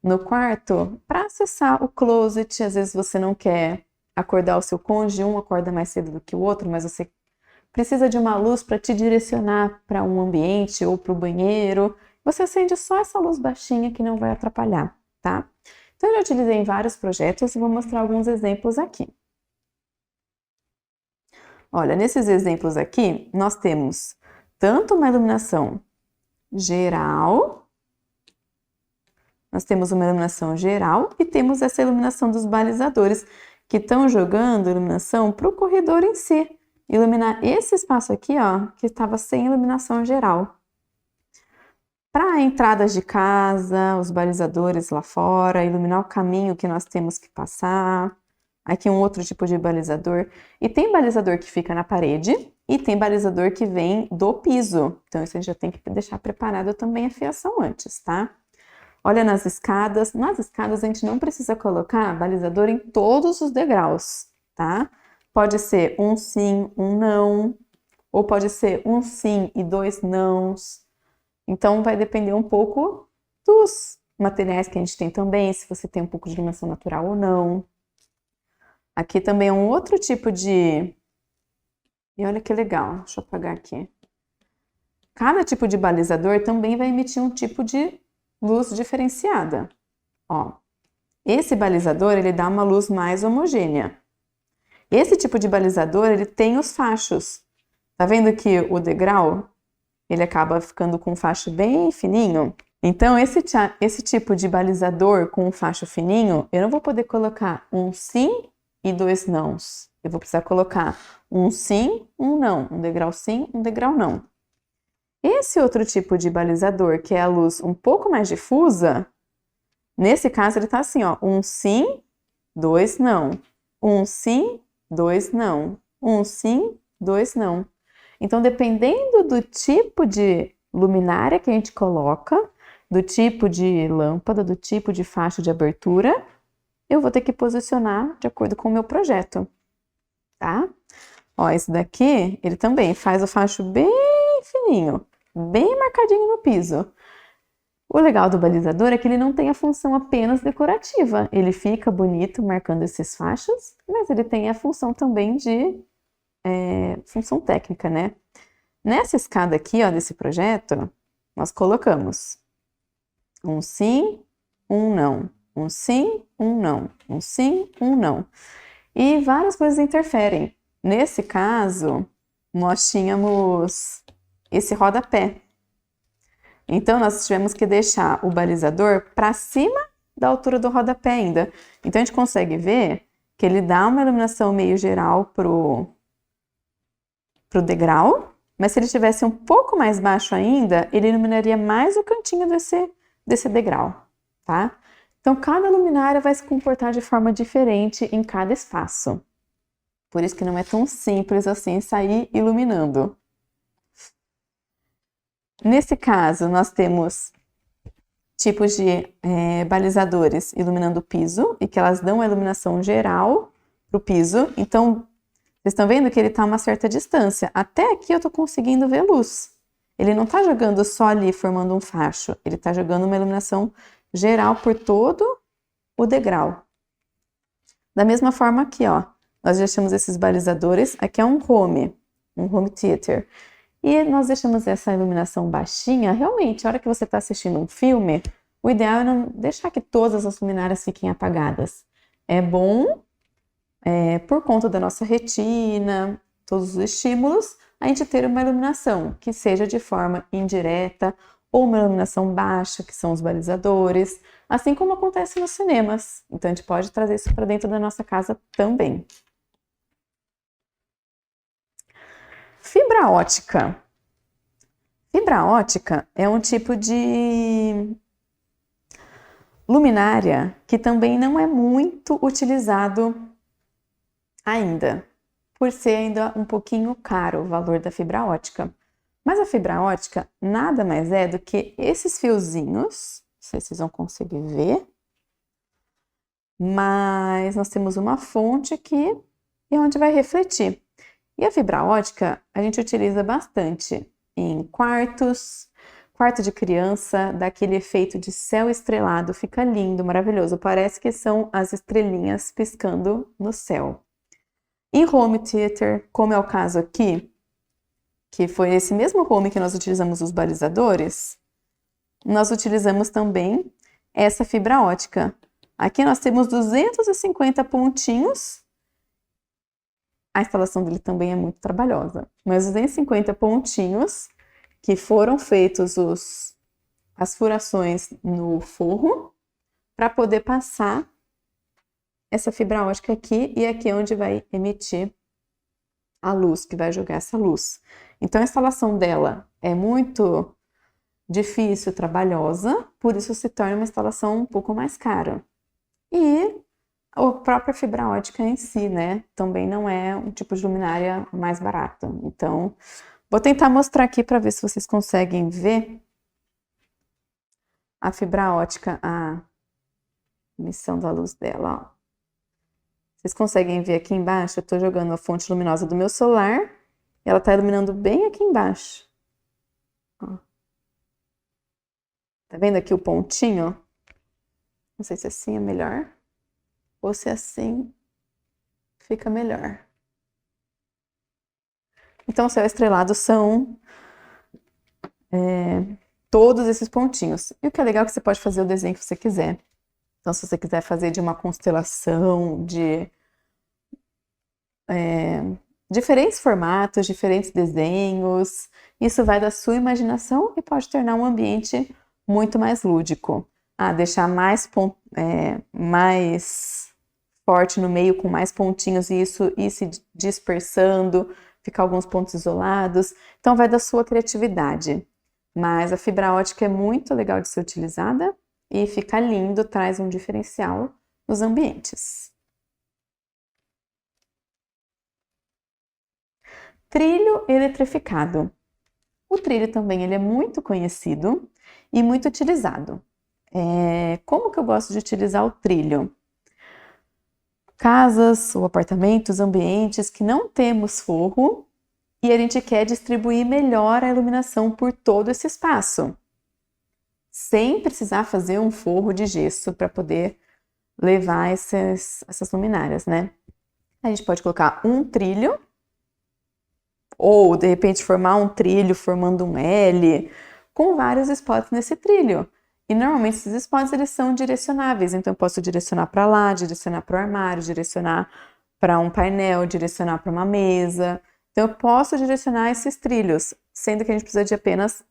no quarto para acessar o closet. Às vezes você não quer acordar o seu cônjuge, um acorda mais cedo do que o outro, mas você precisa de uma luz para te direcionar para um ambiente ou para o banheiro. Você acende só essa luz baixinha que não vai atrapalhar, tá? Então, eu já utilizei em vários projetos e vou mostrar alguns exemplos aqui. Olha, nesses exemplos aqui, nós temos tanto uma iluminação geral, e temos essa iluminação dos balizadores, que estão jogando iluminação para o corredor em si. Iluminar esse espaço aqui, ó, que estava sem iluminação geral. Para entradas de casa, os balizadores lá fora, iluminar o caminho que nós temos que passar. Aqui um outro tipo de balizador. E tem balizador que fica na parede e tem balizador que vem do piso. Então, isso a gente já tem que deixar preparado também a fiação antes, tá? Olha nas escadas. Nas escadas, a gente não precisa colocar balizador em todos os degraus, tá? Pode ser um sim, um não. Ou pode ser um sim e 2 nãos. Então, vai depender um pouco dos materiais que a gente tem também, se você tem um pouco de iluminação natural ou não. Aqui também é um outro tipo de... E olha que legal, deixa eu apagar aqui. Cada tipo de balizador também vai emitir um tipo de luz diferenciada. Ó, esse balizador, ele dá uma luz mais homogênea. Esse tipo de balizador, ele tem os fachos. Tá vendo que o degrau, ele acaba ficando com um facho bem fininho? Então, esse tipo de balizador com um facho fininho, eu não vou poder colocar um sim e 2 nãos. Eu vou precisar colocar um sim, um não. Um degrau sim, um degrau não. Esse outro tipo de balizador, que é a luz um pouco mais difusa, nesse caso ele tá assim, ó. Um sim, 2 não. Um sim, 2 não. Um sim, 2 não. Então, dependendo do tipo de luminária que a gente coloca, do tipo de lâmpada, do tipo de faixa de abertura, eu vou ter que posicionar de acordo com o meu projeto, tá? Ó, esse daqui, ele também faz o facho bem fininho, bem marcadinho no piso. O legal do balizador é que ele não tem a função apenas decorativa. Ele fica bonito marcando esses fachos, mas ele tem a função também de função técnica, né? Nessa escada aqui, ó, desse projeto, nós colocamos um sim, um não. Um sim, um não. Um sim, um não. E várias coisas interferem. Nesse caso, nós tínhamos esse rodapé. Então, nós tivemos que deixar o balizador para cima da altura do rodapé ainda. Então, a gente consegue ver que ele dá uma iluminação meio geral pro degrau, mas se ele estivesse um pouco mais baixo ainda, ele iluminaria mais o cantinho desse degrau, tá? Então, cada luminária vai se comportar de forma diferente em cada espaço. Por isso que não é tão simples assim sair iluminando. Nesse caso, nós temos tipos de balizadores iluminando o piso e que elas dão a iluminação geral para o piso. Então, vocês estão vendo que ele está a uma certa distância. Até aqui eu estou conseguindo ver luz. Ele não está jogando só ali, formando um facho. Ele está jogando uma iluminação geral por todo o degrau. Da mesma forma aqui, ó. Nós deixamos esses balizadores. Aqui é um home theater. E nós deixamos essa iluminação baixinha. Realmente, a hora que você está assistindo um filme, o ideal é não deixar que todas as luminárias fiquem apagadas. É bom... por conta da nossa retina, todos os estímulos, a gente ter uma iluminação que seja de forma indireta ou uma iluminação baixa, que são os balizadores, assim como acontece nos cinemas. Então, a gente pode trazer isso para dentro da nossa casa também. Fibra ótica. Fibra ótica é um tipo de luminária que também não é muito utilizado ainda, por ser ainda um pouquinho caro o valor da fibra ótica. Mas a fibra ótica nada mais é do que esses fiozinhos, não sei se vocês vão conseguir ver, mas nós temos uma fonte aqui e onde vai refletir. E a fibra ótica a gente utiliza bastante em quartos, quarto de criança, dá aquele efeito de céu estrelado, fica lindo, maravilhoso, parece que são as estrelinhas piscando no céu. Em home theater, como é o caso aqui, que foi esse mesmo home que nós utilizamos os balizadores, nós utilizamos também essa fibra ótica. Aqui nós temos 250 pontinhos. A instalação dele também é muito trabalhosa, mas 250 pontinhos que foram feitos as furações no forro para poder passar essa fibra ótica aqui e aqui é onde vai emitir a luz, que vai jogar essa luz. Então a instalação dela é muito difícil, trabalhosa, por isso se torna uma instalação um pouco mais cara. E a própria fibra ótica em si, né, também não é um tipo de luminária mais barata. Então, vou tentar mostrar aqui para ver se vocês conseguem ver a fibra ótica, a emissão da luz dela, ó. Vocês conseguem ver aqui embaixo? Eu estou jogando a fonte luminosa do meu celular e ela está iluminando bem aqui embaixo. Ó. Tá vendo aqui o pontinho? Não sei se assim é melhor ou se assim fica melhor. Então, o céu estrelado são todos esses pontinhos. E o que é legal é que você pode fazer o desenho que você quiser. Então, se você quiser fazer de uma constelação, de diferentes formatos, diferentes desenhos, isso vai da sua imaginação e pode tornar um ambiente muito mais lúdico. Deixar mais forte no meio, com mais pontinhos, e isso ir se dispersando, ficar alguns pontos isolados. Então, vai da sua criatividade. Mas a fibra ótica é muito legal de ser utilizada e fica lindo, traz um diferencial nos ambientes. Trilho eletrificado. O trilho também ele é muito conhecido e muito utilizado. Como que eu gosto de utilizar o trilho? Casas ou apartamentos, ambientes que não temos forro e a gente quer distribuir melhor a iluminação por todo esse espaço, sem precisar fazer um forro de gesso para poder levar essas luminárias, né? A gente pode colocar um trilho ou, de repente, formar um trilho formando um L com vários spots nesse trilho. E normalmente esses spots eles são direcionáveis, então eu posso direcionar para lá, direcionar para o armário, direcionar para um painel, direcionar para uma mesa. Então eu posso direcionar esses trilhos, sendo que a gente precisa de apenas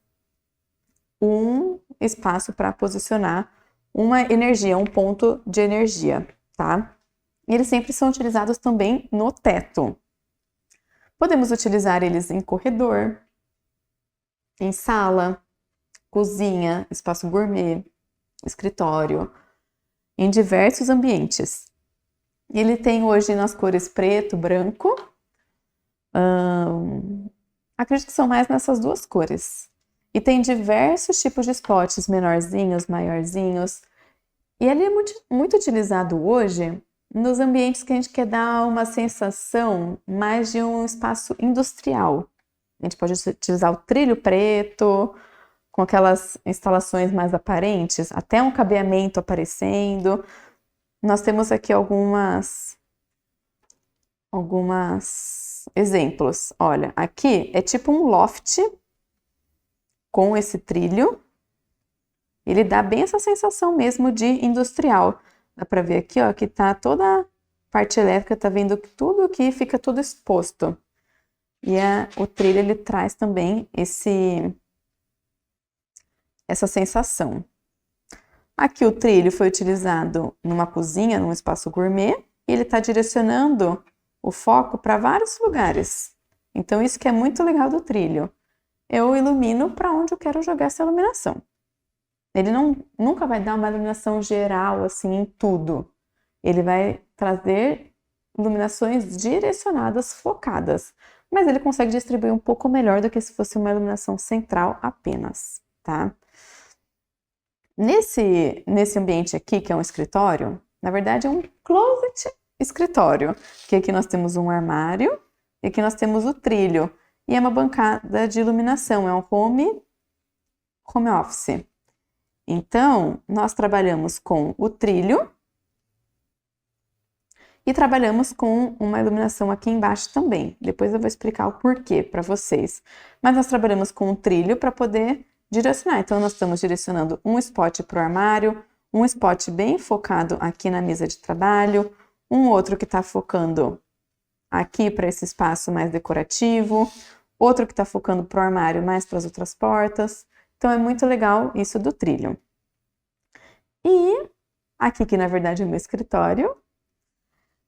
um espaço para posicionar uma energia, um ponto de energia, tá? E eles sempre são utilizados também no teto. Podemos utilizar eles em corredor, em sala, cozinha, espaço gourmet, escritório, em diversos ambientes. Ele tem hoje nas cores preto, branco, acredito que são mais nessas duas cores. E tem diversos tipos de spots, menorzinhos, maiorzinhos. E ele é muito utilizado hoje nos ambientes que a gente quer dar uma sensação mais de um espaço industrial. A gente pode utilizar o trilho preto, com aquelas instalações mais aparentes, até um cabeamento aparecendo. Nós temos aqui alguns exemplos. Olha, aqui é tipo um loft com esse trilho. Ele dá bem essa sensação mesmo de industrial. Dá para ver aqui, ó, que tá toda a parte elétrica, tá vendo que tudo aqui fica tudo exposto. E o trilho, ele traz também essa sensação. Aqui o trilho foi utilizado numa cozinha, num espaço gourmet, e ele está direcionando o foco para vários lugares. Então, isso que é muito legal do trilho. Eu ilumino para onde eu quero jogar essa iluminação. Ele nunca vai dar uma iluminação geral, assim, em tudo. Ele vai trazer iluminações direcionadas, focadas. Mas ele consegue distribuir um pouco melhor do que se fosse uma iluminação central apenas, tá? Nesse ambiente aqui, que é um escritório, na verdade é um closet escritório, que aqui nós temos um armário e aqui nós temos o trilho. E é uma bancada de iluminação, é um home office. Então, nós trabalhamos com o trilho e trabalhamos com uma iluminação aqui embaixo também. Depois eu vou explicar o porquê para vocês. Mas nós trabalhamos com o trilho para poder direcionar. Então, nós estamos direcionando um spot para o armário, um spot bem focado aqui na mesa de trabalho, um outro que está focando aqui para esse espaço mais decorativo, outro que está focando para o armário mais para as outras portas. Então, é muito legal isso do trilho. E aqui, que na verdade é o meu escritório,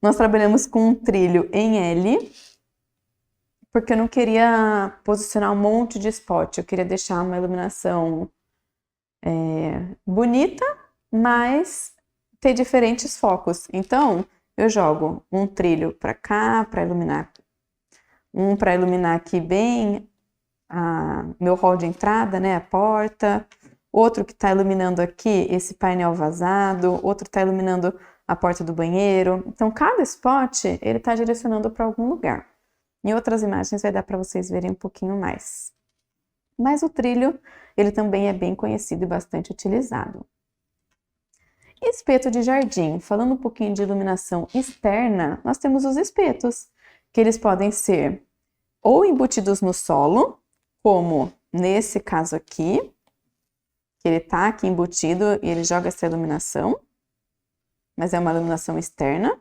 nós trabalhamos com um trilho em L, porque eu não queria posicionar um monte de spot, eu queria deixar uma iluminação bonita, mas ter diferentes focos. Então, eu jogo um trilho para cá, para iluminar, um para iluminar aqui bem meu hall de entrada, né, a porta, outro que está iluminando aqui esse painel vazado, outro está iluminando a porta do banheiro. Então, cada spot, ele está direcionando para algum lugar. Em outras imagens vai dar para vocês verem um pouquinho mais. Mas o trilho, ele também é bem conhecido e bastante utilizado. Espeto de jardim. Falando um pouquinho de iluminação externa, nós temos os espetos, que eles podem ser ou embutidos no solo, como nesse caso aqui, que ele está aqui embutido e ele joga essa iluminação, mas é uma iluminação externa,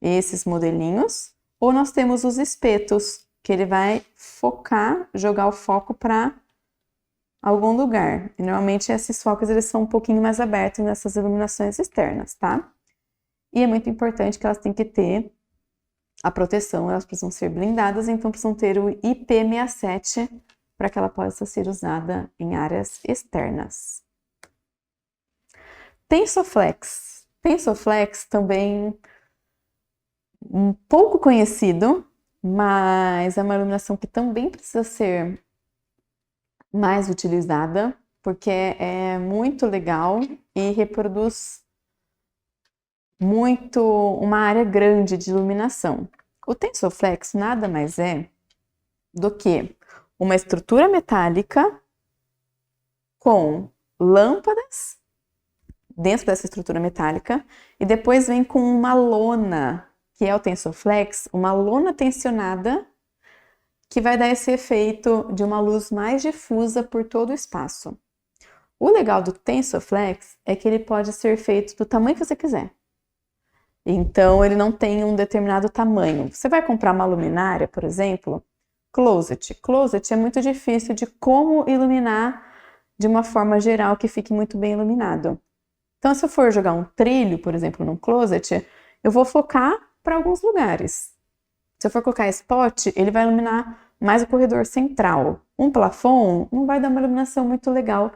esses modelinhos. Ou nós temos os espetos, que ele vai focar, jogar o foco para algum lugar. E normalmente esses focos eles são um pouquinho mais abertos nessas iluminações externas, tá? E é muito importante que elas têm que ter a proteção, elas precisam ser blindadas, então precisam ter o IP67 para que ela possa ser usada em áreas externas. Tensoflex. Tensoflex também um pouco conhecido, mas é uma iluminação que também precisa ser mais utilizada, porque é muito legal e reproduz muito uma área grande de iluminação. O Tensoflex nada mais é do que uma estrutura metálica com lâmpadas dentro dessa estrutura metálica e depois vem com uma lona, que é o Tensoflex, uma lona tensionada que vai dar esse efeito de uma luz mais difusa por todo o espaço. O legal do Tensoflex é que ele pode ser feito do tamanho que você quiser. Então, ele não tem um determinado tamanho. Você vai comprar uma luminária, por exemplo, closet. Closet é muito difícil de como iluminar de uma forma geral que fique muito bem iluminado. Então, se eu for jogar um trilho, por exemplo, num closet, eu vou focar para alguns lugares. Se eu for colocar spot, ele vai iluminar mais o corredor central. Um plafond não vai dar uma iluminação muito legal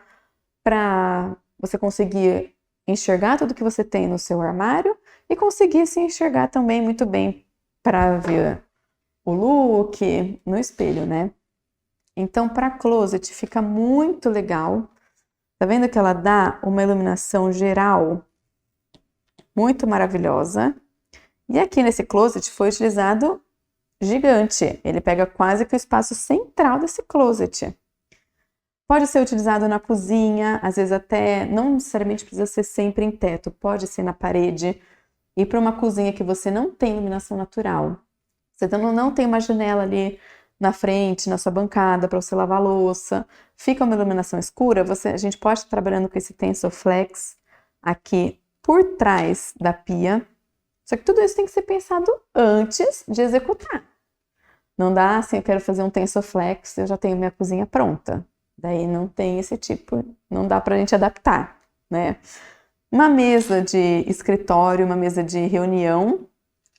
para você conseguir enxergar tudo que você tem no seu armário e conseguir se enxergar também muito bem para ver o look no espelho, né? Então, para closet fica muito legal. Tá vendo que ela dá uma iluminação geral muito maravilhosa? E aqui nesse closet foi utilizado gigante. Ele pega quase que o espaço central desse closet. Pode ser utilizado na cozinha, às vezes até, não necessariamente precisa ser sempre em teto, pode ser na parede. E para uma cozinha que você não tem iluminação natural, você não tem uma janela ali na frente, na sua bancada, para você lavar a louça, fica uma iluminação escura, a gente pode estar trabalhando com esse Tensoflex aqui por trás da pia. Só que tudo isso tem que ser pensado antes de executar. Não dá assim, eu quero fazer um TensorFlex, eu já tenho minha cozinha pronta. Daí não tem esse tipo, não dá pra gente adaptar, né? Uma mesa de escritório, uma mesa de reunião.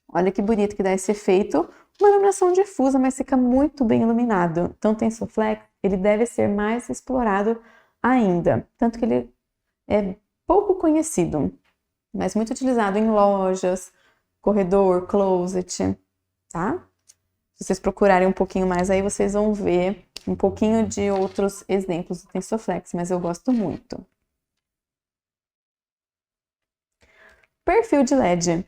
Olha que bonito que dá esse efeito. Uma iluminação difusa, mas fica muito bem iluminado. Então, o TensorFlex, ele deve ser mais explorado ainda. Tanto que ele é pouco conhecido, mas muito utilizado em lojas, corredor, closet, tá? Se vocês procurarem um pouquinho mais aí, vocês vão ver um pouquinho de outros exemplos do TensorFlex, mas eu gosto muito. Perfil de LED.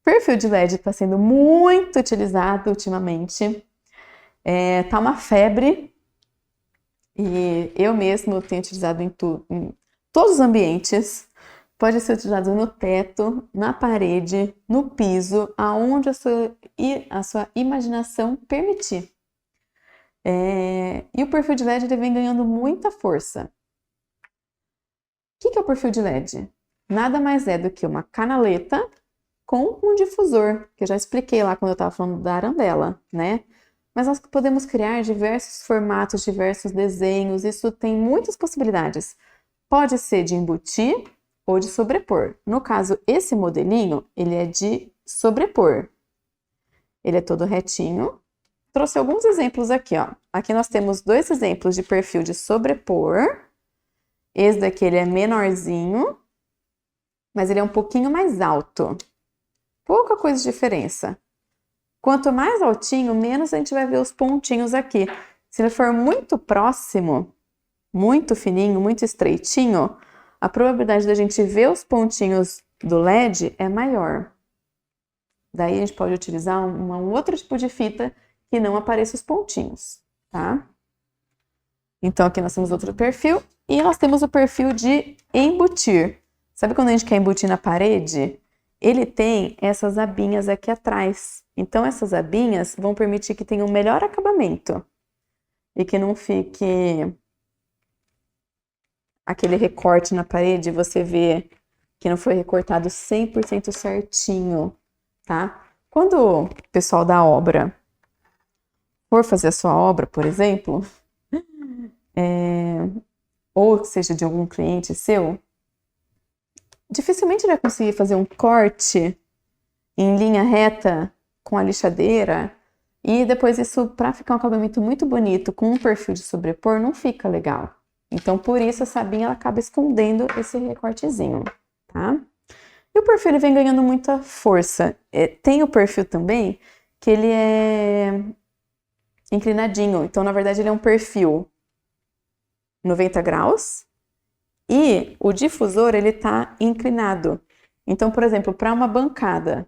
Perfil de LED está sendo muito utilizado ultimamente. Tá uma febre e eu mesmo tenho utilizado em todos os ambientes. Pode ser utilizado no teto, na parede, no piso, aonde a sua imaginação permitir. E o perfil de LED ele vem ganhando muita força. O que é o perfil de LED? Nada mais é do que uma canaleta com um difusor, que eu já expliquei lá quando eu estava falando da arandela, né? Mas nós podemos criar diversos formatos, diversos desenhos, isso tem muitas possibilidades. Pode ser de embutir ou de sobrepor. No caso, esse modelinho, ele é de sobrepor. Ele é todo retinho. Trouxe alguns exemplos aqui, ó. Aqui nós temos 2 exemplos de perfil de sobrepor. Esse daqui, ele é menorzinho, mas ele é um pouquinho mais alto. Pouca coisa de diferença. Quanto mais altinho, menos a gente vai ver os pontinhos aqui. Se ele for muito próximo, muito fininho, muito estreitinho, a probabilidade da gente ver os pontinhos do LED é maior. Daí a gente pode utilizar um outro tipo de fita que não apareça os pontinhos, tá? Então aqui nós temos outro perfil e nós temos o perfil de embutir. Sabe quando a gente quer embutir na parede? Ele tem essas abinhas aqui atrás. Então essas abinhas vão permitir que tenha um melhor acabamento e que não fique aquele recorte na parede, você vê que não foi recortado 100% certinho, tá? Quando o pessoal da obra for fazer a sua obra, por exemplo, ou seja de algum cliente seu, dificilmente vai conseguir fazer um corte em linha reta com a lixadeira e depois isso, para ficar um acabamento muito bonito com um perfil de sobrepor, não fica legal. Então, por isso, a sabinha ela acaba escondendo esse recortezinho, tá? E o perfil ele vem ganhando muita força. Tem o perfil também que ele é inclinadinho. Então, na verdade, ele é um perfil 90 graus e o difusor ele tá inclinado. Então, por exemplo, para uma bancada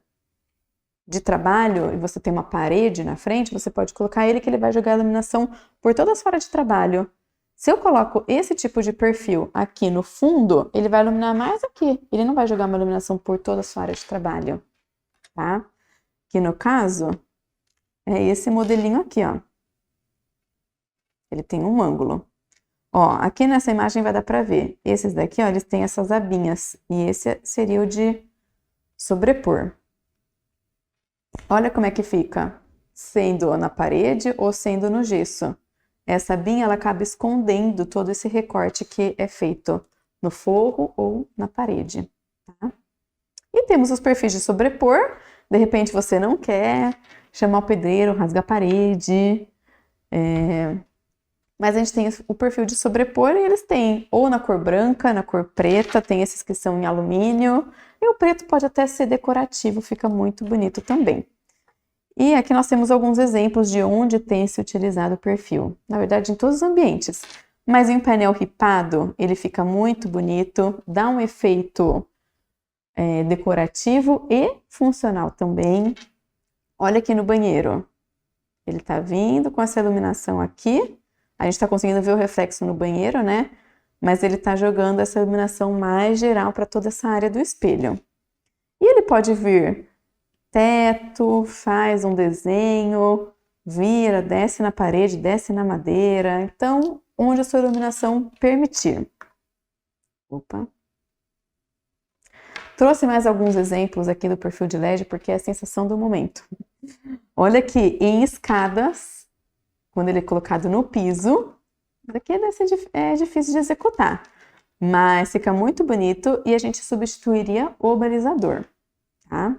de trabalho e você tem uma parede na frente, você pode colocar ele que ele vai jogar a iluminação por toda a sua área de trabalho. Se eu coloco esse tipo de perfil aqui no fundo, ele vai iluminar mais aqui. Ele não vai jogar uma iluminação por toda a sua área de trabalho, tá? Que no caso, é esse modelinho aqui, ó. Ele tem um ângulo. Ó, aqui nessa imagem vai dar pra ver. Esses daqui, ó, eles têm essas abinhas. E esse seria o de sobrepor. Olha como é que fica. Sendo na parede ou sendo no gesso. Essa abinha ela acaba escondendo todo esse recorte que é feito no forro ou na parede, tá? E temos os perfis de sobrepor. De repente você não quer chamar o pedreiro, rasgar a parede. Mas a gente tem o perfil de sobrepor e eles têm ou na cor branca, na cor preta, tem esses que são em alumínio. E o preto pode até ser decorativo, fica muito bonito também. E aqui nós temos alguns exemplos de onde tem se utilizado o perfil. Na verdade, em todos os ambientes. Mas em um painel ripado, ele fica muito bonito, dá um efeito decorativo e funcional também. Olha aqui no banheiro. Ele tá vindo com essa iluminação aqui. A gente tá conseguindo ver o reflexo no banheiro, né? Mas ele tá jogando essa iluminação mais geral para toda essa área do espelho. E ele pode vir teto, faz um desenho, vira, desce na parede, desce na madeira. Então, onde a sua iluminação permitir. Opa! Trouxe mais alguns exemplos aqui do perfil de LED, porque é a sensação do momento. Olha aqui, em escadas, quando ele é colocado no piso, isso aqui é difícil de executar, mas fica muito bonito e a gente substituiria o balizador, tá?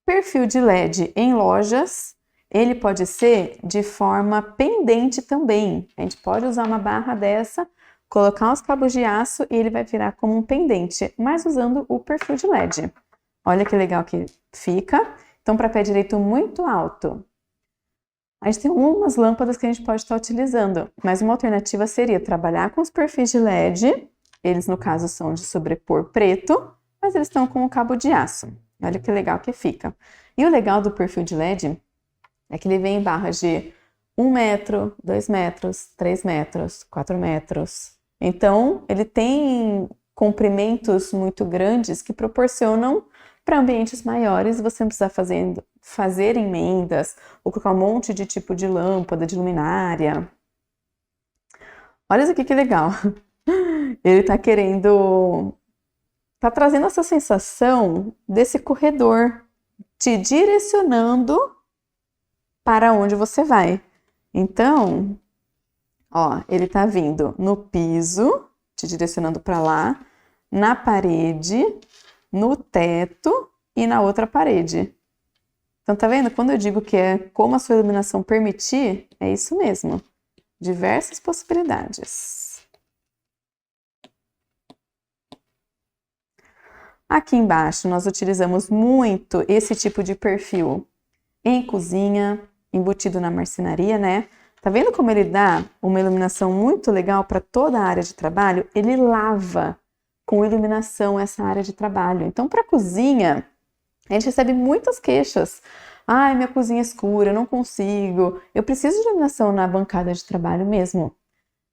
Perfil de LED em lojas, ele pode ser de forma pendente também. A gente pode usar uma barra dessa, colocar uns cabos de aço e ele vai virar como um pendente, mas usando o perfil de LED. Olha que legal que fica. Então, para pé direito muito alto, a gente tem umas lâmpadas que a gente pode estar utilizando, mas uma alternativa seria trabalhar com os perfis de LED. Eles, no caso, são de sobrepor preto, mas eles estão com o cabo de aço. Olha que legal que fica. E o legal do perfil de LED é que ele vem em barras de 1 metro, 2 metros, 3 metros, 4 metros. Então, ele tem comprimentos muito grandes que proporcionam para ambientes maiores você não precisa fazer emendas ou colocar um monte de tipo de lâmpada, de luminária. Olha isso aqui que legal. Ele tá trazendo essa sensação desse corredor, te direcionando para onde você vai. Então, ó, ele tá vindo no piso, te direcionando para lá, na parede, no teto e na outra parede. Então, tá vendo? Quando eu digo que é como a sua iluminação permitir, é isso mesmo. Diversas possibilidades. Aqui embaixo, nós utilizamos muito esse tipo de perfil em cozinha, embutido na marcenaria, né? Tá vendo como ele dá uma iluminação muito legal para toda a área de trabalho? Ele lava com iluminação essa área de trabalho. Então, para cozinha, a gente recebe muitas queixas. Ai, minha cozinha é escura, eu não consigo. Eu preciso de iluminação na bancada de trabalho mesmo.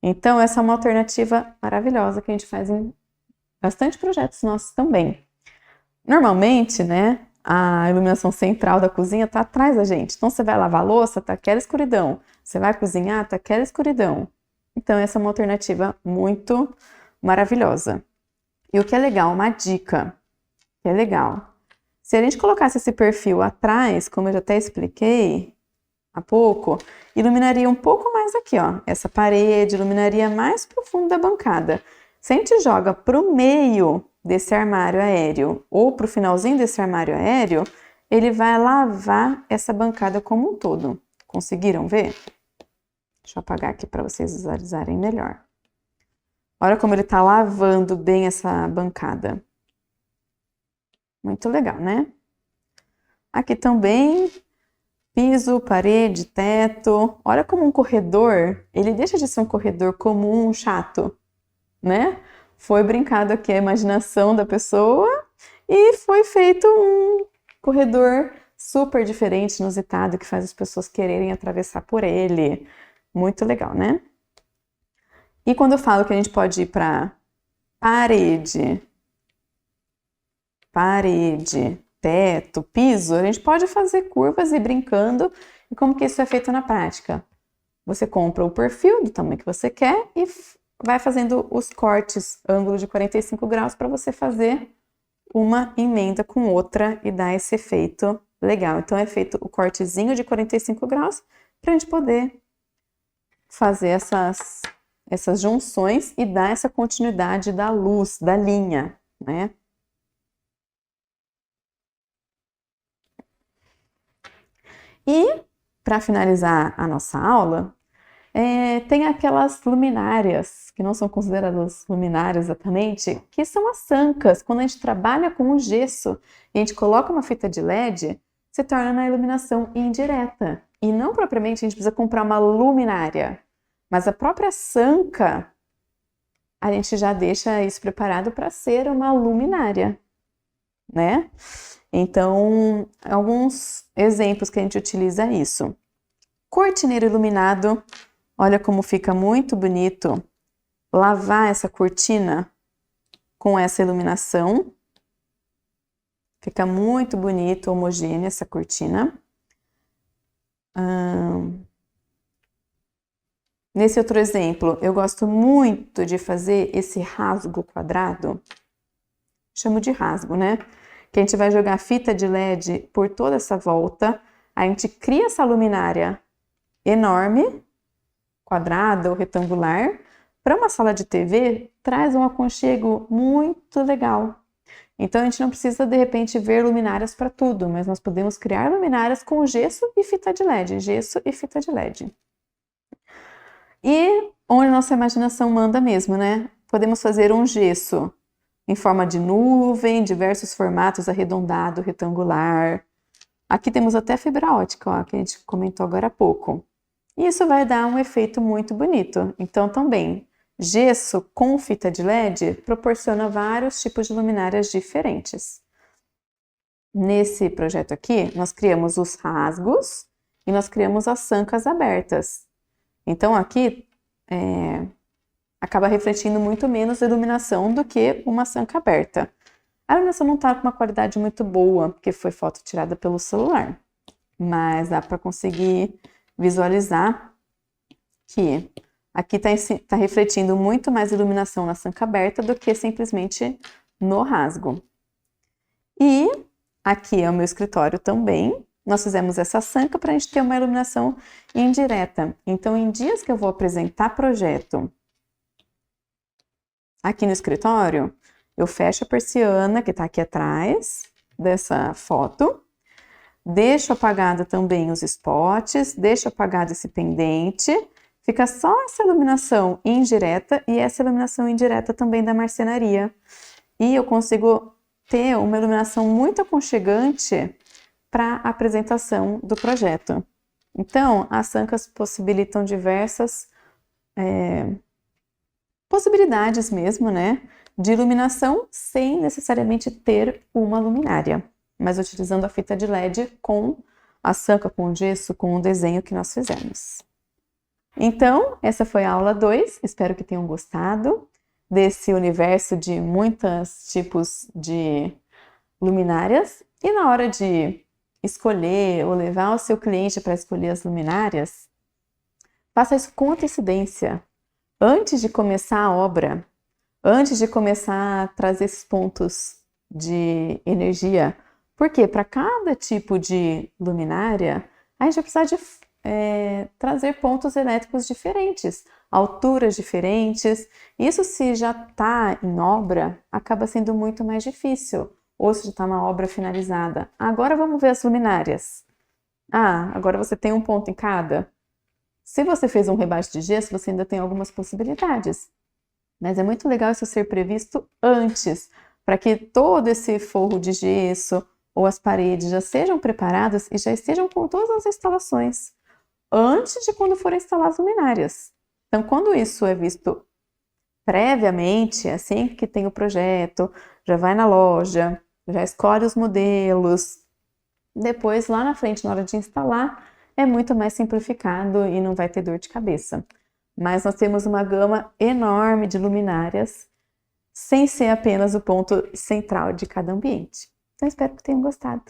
Então, essa é uma alternativa maravilhosa que a gente faz em bastante projetos nossos também. Normalmente, né, a iluminação central da cozinha tá atrás da gente. Então, você vai lavar a louça, tá aquela escuridão. Você vai cozinhar, tá aquela escuridão. Então, essa é uma alternativa muito maravilhosa. E o que é legal, uma dica, que é legal. Se a gente colocasse esse perfil atrás, como eu já até expliquei há pouco, iluminaria um pouco mais aqui, ó. Essa parede iluminaria mais profundo da bancada. Se a gente joga para o meio desse armário aéreo ou para o finalzinho desse armário aéreo, ele vai lavar essa bancada como um todo. Conseguiram ver? Deixa eu apagar aqui para vocês visualizarem melhor. Olha como ele está lavando bem essa bancada. Muito legal, né? Aqui também, piso, parede, teto. Olha como um corredor, ele deixa de ser um corredor comum, chato, né? Foi brincado aqui a imaginação da pessoa e foi feito um corredor super diferente, inusitado, que faz as pessoas quererem atravessar por ele. Muito legal, né? E quando eu falo que a gente pode ir para parede, teto, piso, a gente pode fazer curvas e ir brincando. E como que isso é feito na prática? Você compra o perfil do tamanho que você quer e vai fazendo os cortes, ângulo de 45 graus, para você fazer uma emenda com outra e dar esse efeito legal. Então, é feito o cortezinho de 45 graus para a gente poder fazer essas junções e dar essa continuidade da luz, da linha, né? E, para finalizar a nossa aula, tem aquelas luminárias, que não são consideradas luminárias exatamente, que são as sancas. Quando a gente trabalha com o gesso e a gente coloca uma fita de LED, se torna na iluminação indireta. E não propriamente a gente precisa comprar uma luminária, mas a própria sanca, a gente já deixa isso preparado para ser uma luminária, né? Então, alguns exemplos que a gente utiliza isso. Cortineiro iluminado, olha como fica muito bonito lavar essa cortina com essa iluminação. Fica muito bonito, homogênea essa cortina. Nesse outro exemplo, eu gosto muito de fazer esse rasgo quadrado. Chamo de rasgo, né? Que a gente vai jogar fita de LED por toda essa volta, a gente cria essa luminária enorme, quadrada ou retangular, para uma sala de TV, traz um aconchego muito legal. Então, a gente não precisa, de repente, ver luminárias para tudo, mas nós podemos criar luminárias com gesso e fita de LED, gesso e fita de LED. E onde nossa imaginação manda mesmo, né? Podemos fazer um gesso em forma de nuvem, diversos formatos, arredondado, retangular. Aqui temos até fibra ótica, ó, que a gente comentou agora há pouco. E isso vai dar um efeito muito bonito. Então, também, gesso com fita de LED proporciona vários tipos de luminárias diferentes. Nesse projeto aqui, nós criamos os rasgos e nós criamos as sancas abertas. Então, aqui acaba refletindo muito menos iluminação do que uma sanca aberta. A iluminação não está com uma qualidade muito boa, porque foi foto tirada pelo celular. Mas dá para conseguir visualizar que aqui está refletindo muito mais iluminação na sanca aberta do que simplesmente no rasgo. E aqui é o meu escritório também. Nós fizemos essa sanca para a gente ter uma iluminação indireta. Então, em dias que eu vou apresentar projeto aqui no escritório, eu fecho a persiana que está aqui atrás dessa foto, deixo apagado também os spots, deixo apagado esse pendente, fica só essa iluminação indireta e essa iluminação indireta também da marcenaria. E eu consigo ter uma iluminação muito aconchegante para a apresentação do projeto. Então, as sancas possibilitam diversas possibilidades mesmo, né, de iluminação sem necessariamente ter uma luminária, mas utilizando a fita de LED com a sanca, com o gesso, com o desenho que nós fizemos. Então, essa foi a aula 2, espero que tenham gostado desse universo de muitos tipos de luminárias. E na hora de escolher ou levar o seu cliente para escolher as luminárias, faça isso com antecedência, antes de começar a obra, antes de começar a trazer esses pontos de energia. Porque para cada tipo de luminária, a gente vai precisar de trazer pontos elétricos diferentes, alturas diferentes. Isso, se já está em obra, acaba sendo muito mais difícil. Ou se já está uma obra finalizada. Agora vamos ver as luminárias. Agora você tem um ponto em cada. Se você fez um rebaixo de gesso, você ainda tem algumas possibilidades. Mas é muito legal isso ser previsto antes, para que todo esse forro de gesso ou as paredes já sejam preparadas e já estejam com todas as instalações, antes de quando forem instalar as luminárias. Então, quando isso é visto previamente, assim que tem o projeto, já vai na loja, já escolhe os modelos, depois lá na frente, na hora de instalar, é muito mais simplificado e não vai ter dor de cabeça. Mas nós temos uma gama enorme de luminárias, sem ser apenas o ponto central de cada ambiente. Então, espero que tenham gostado.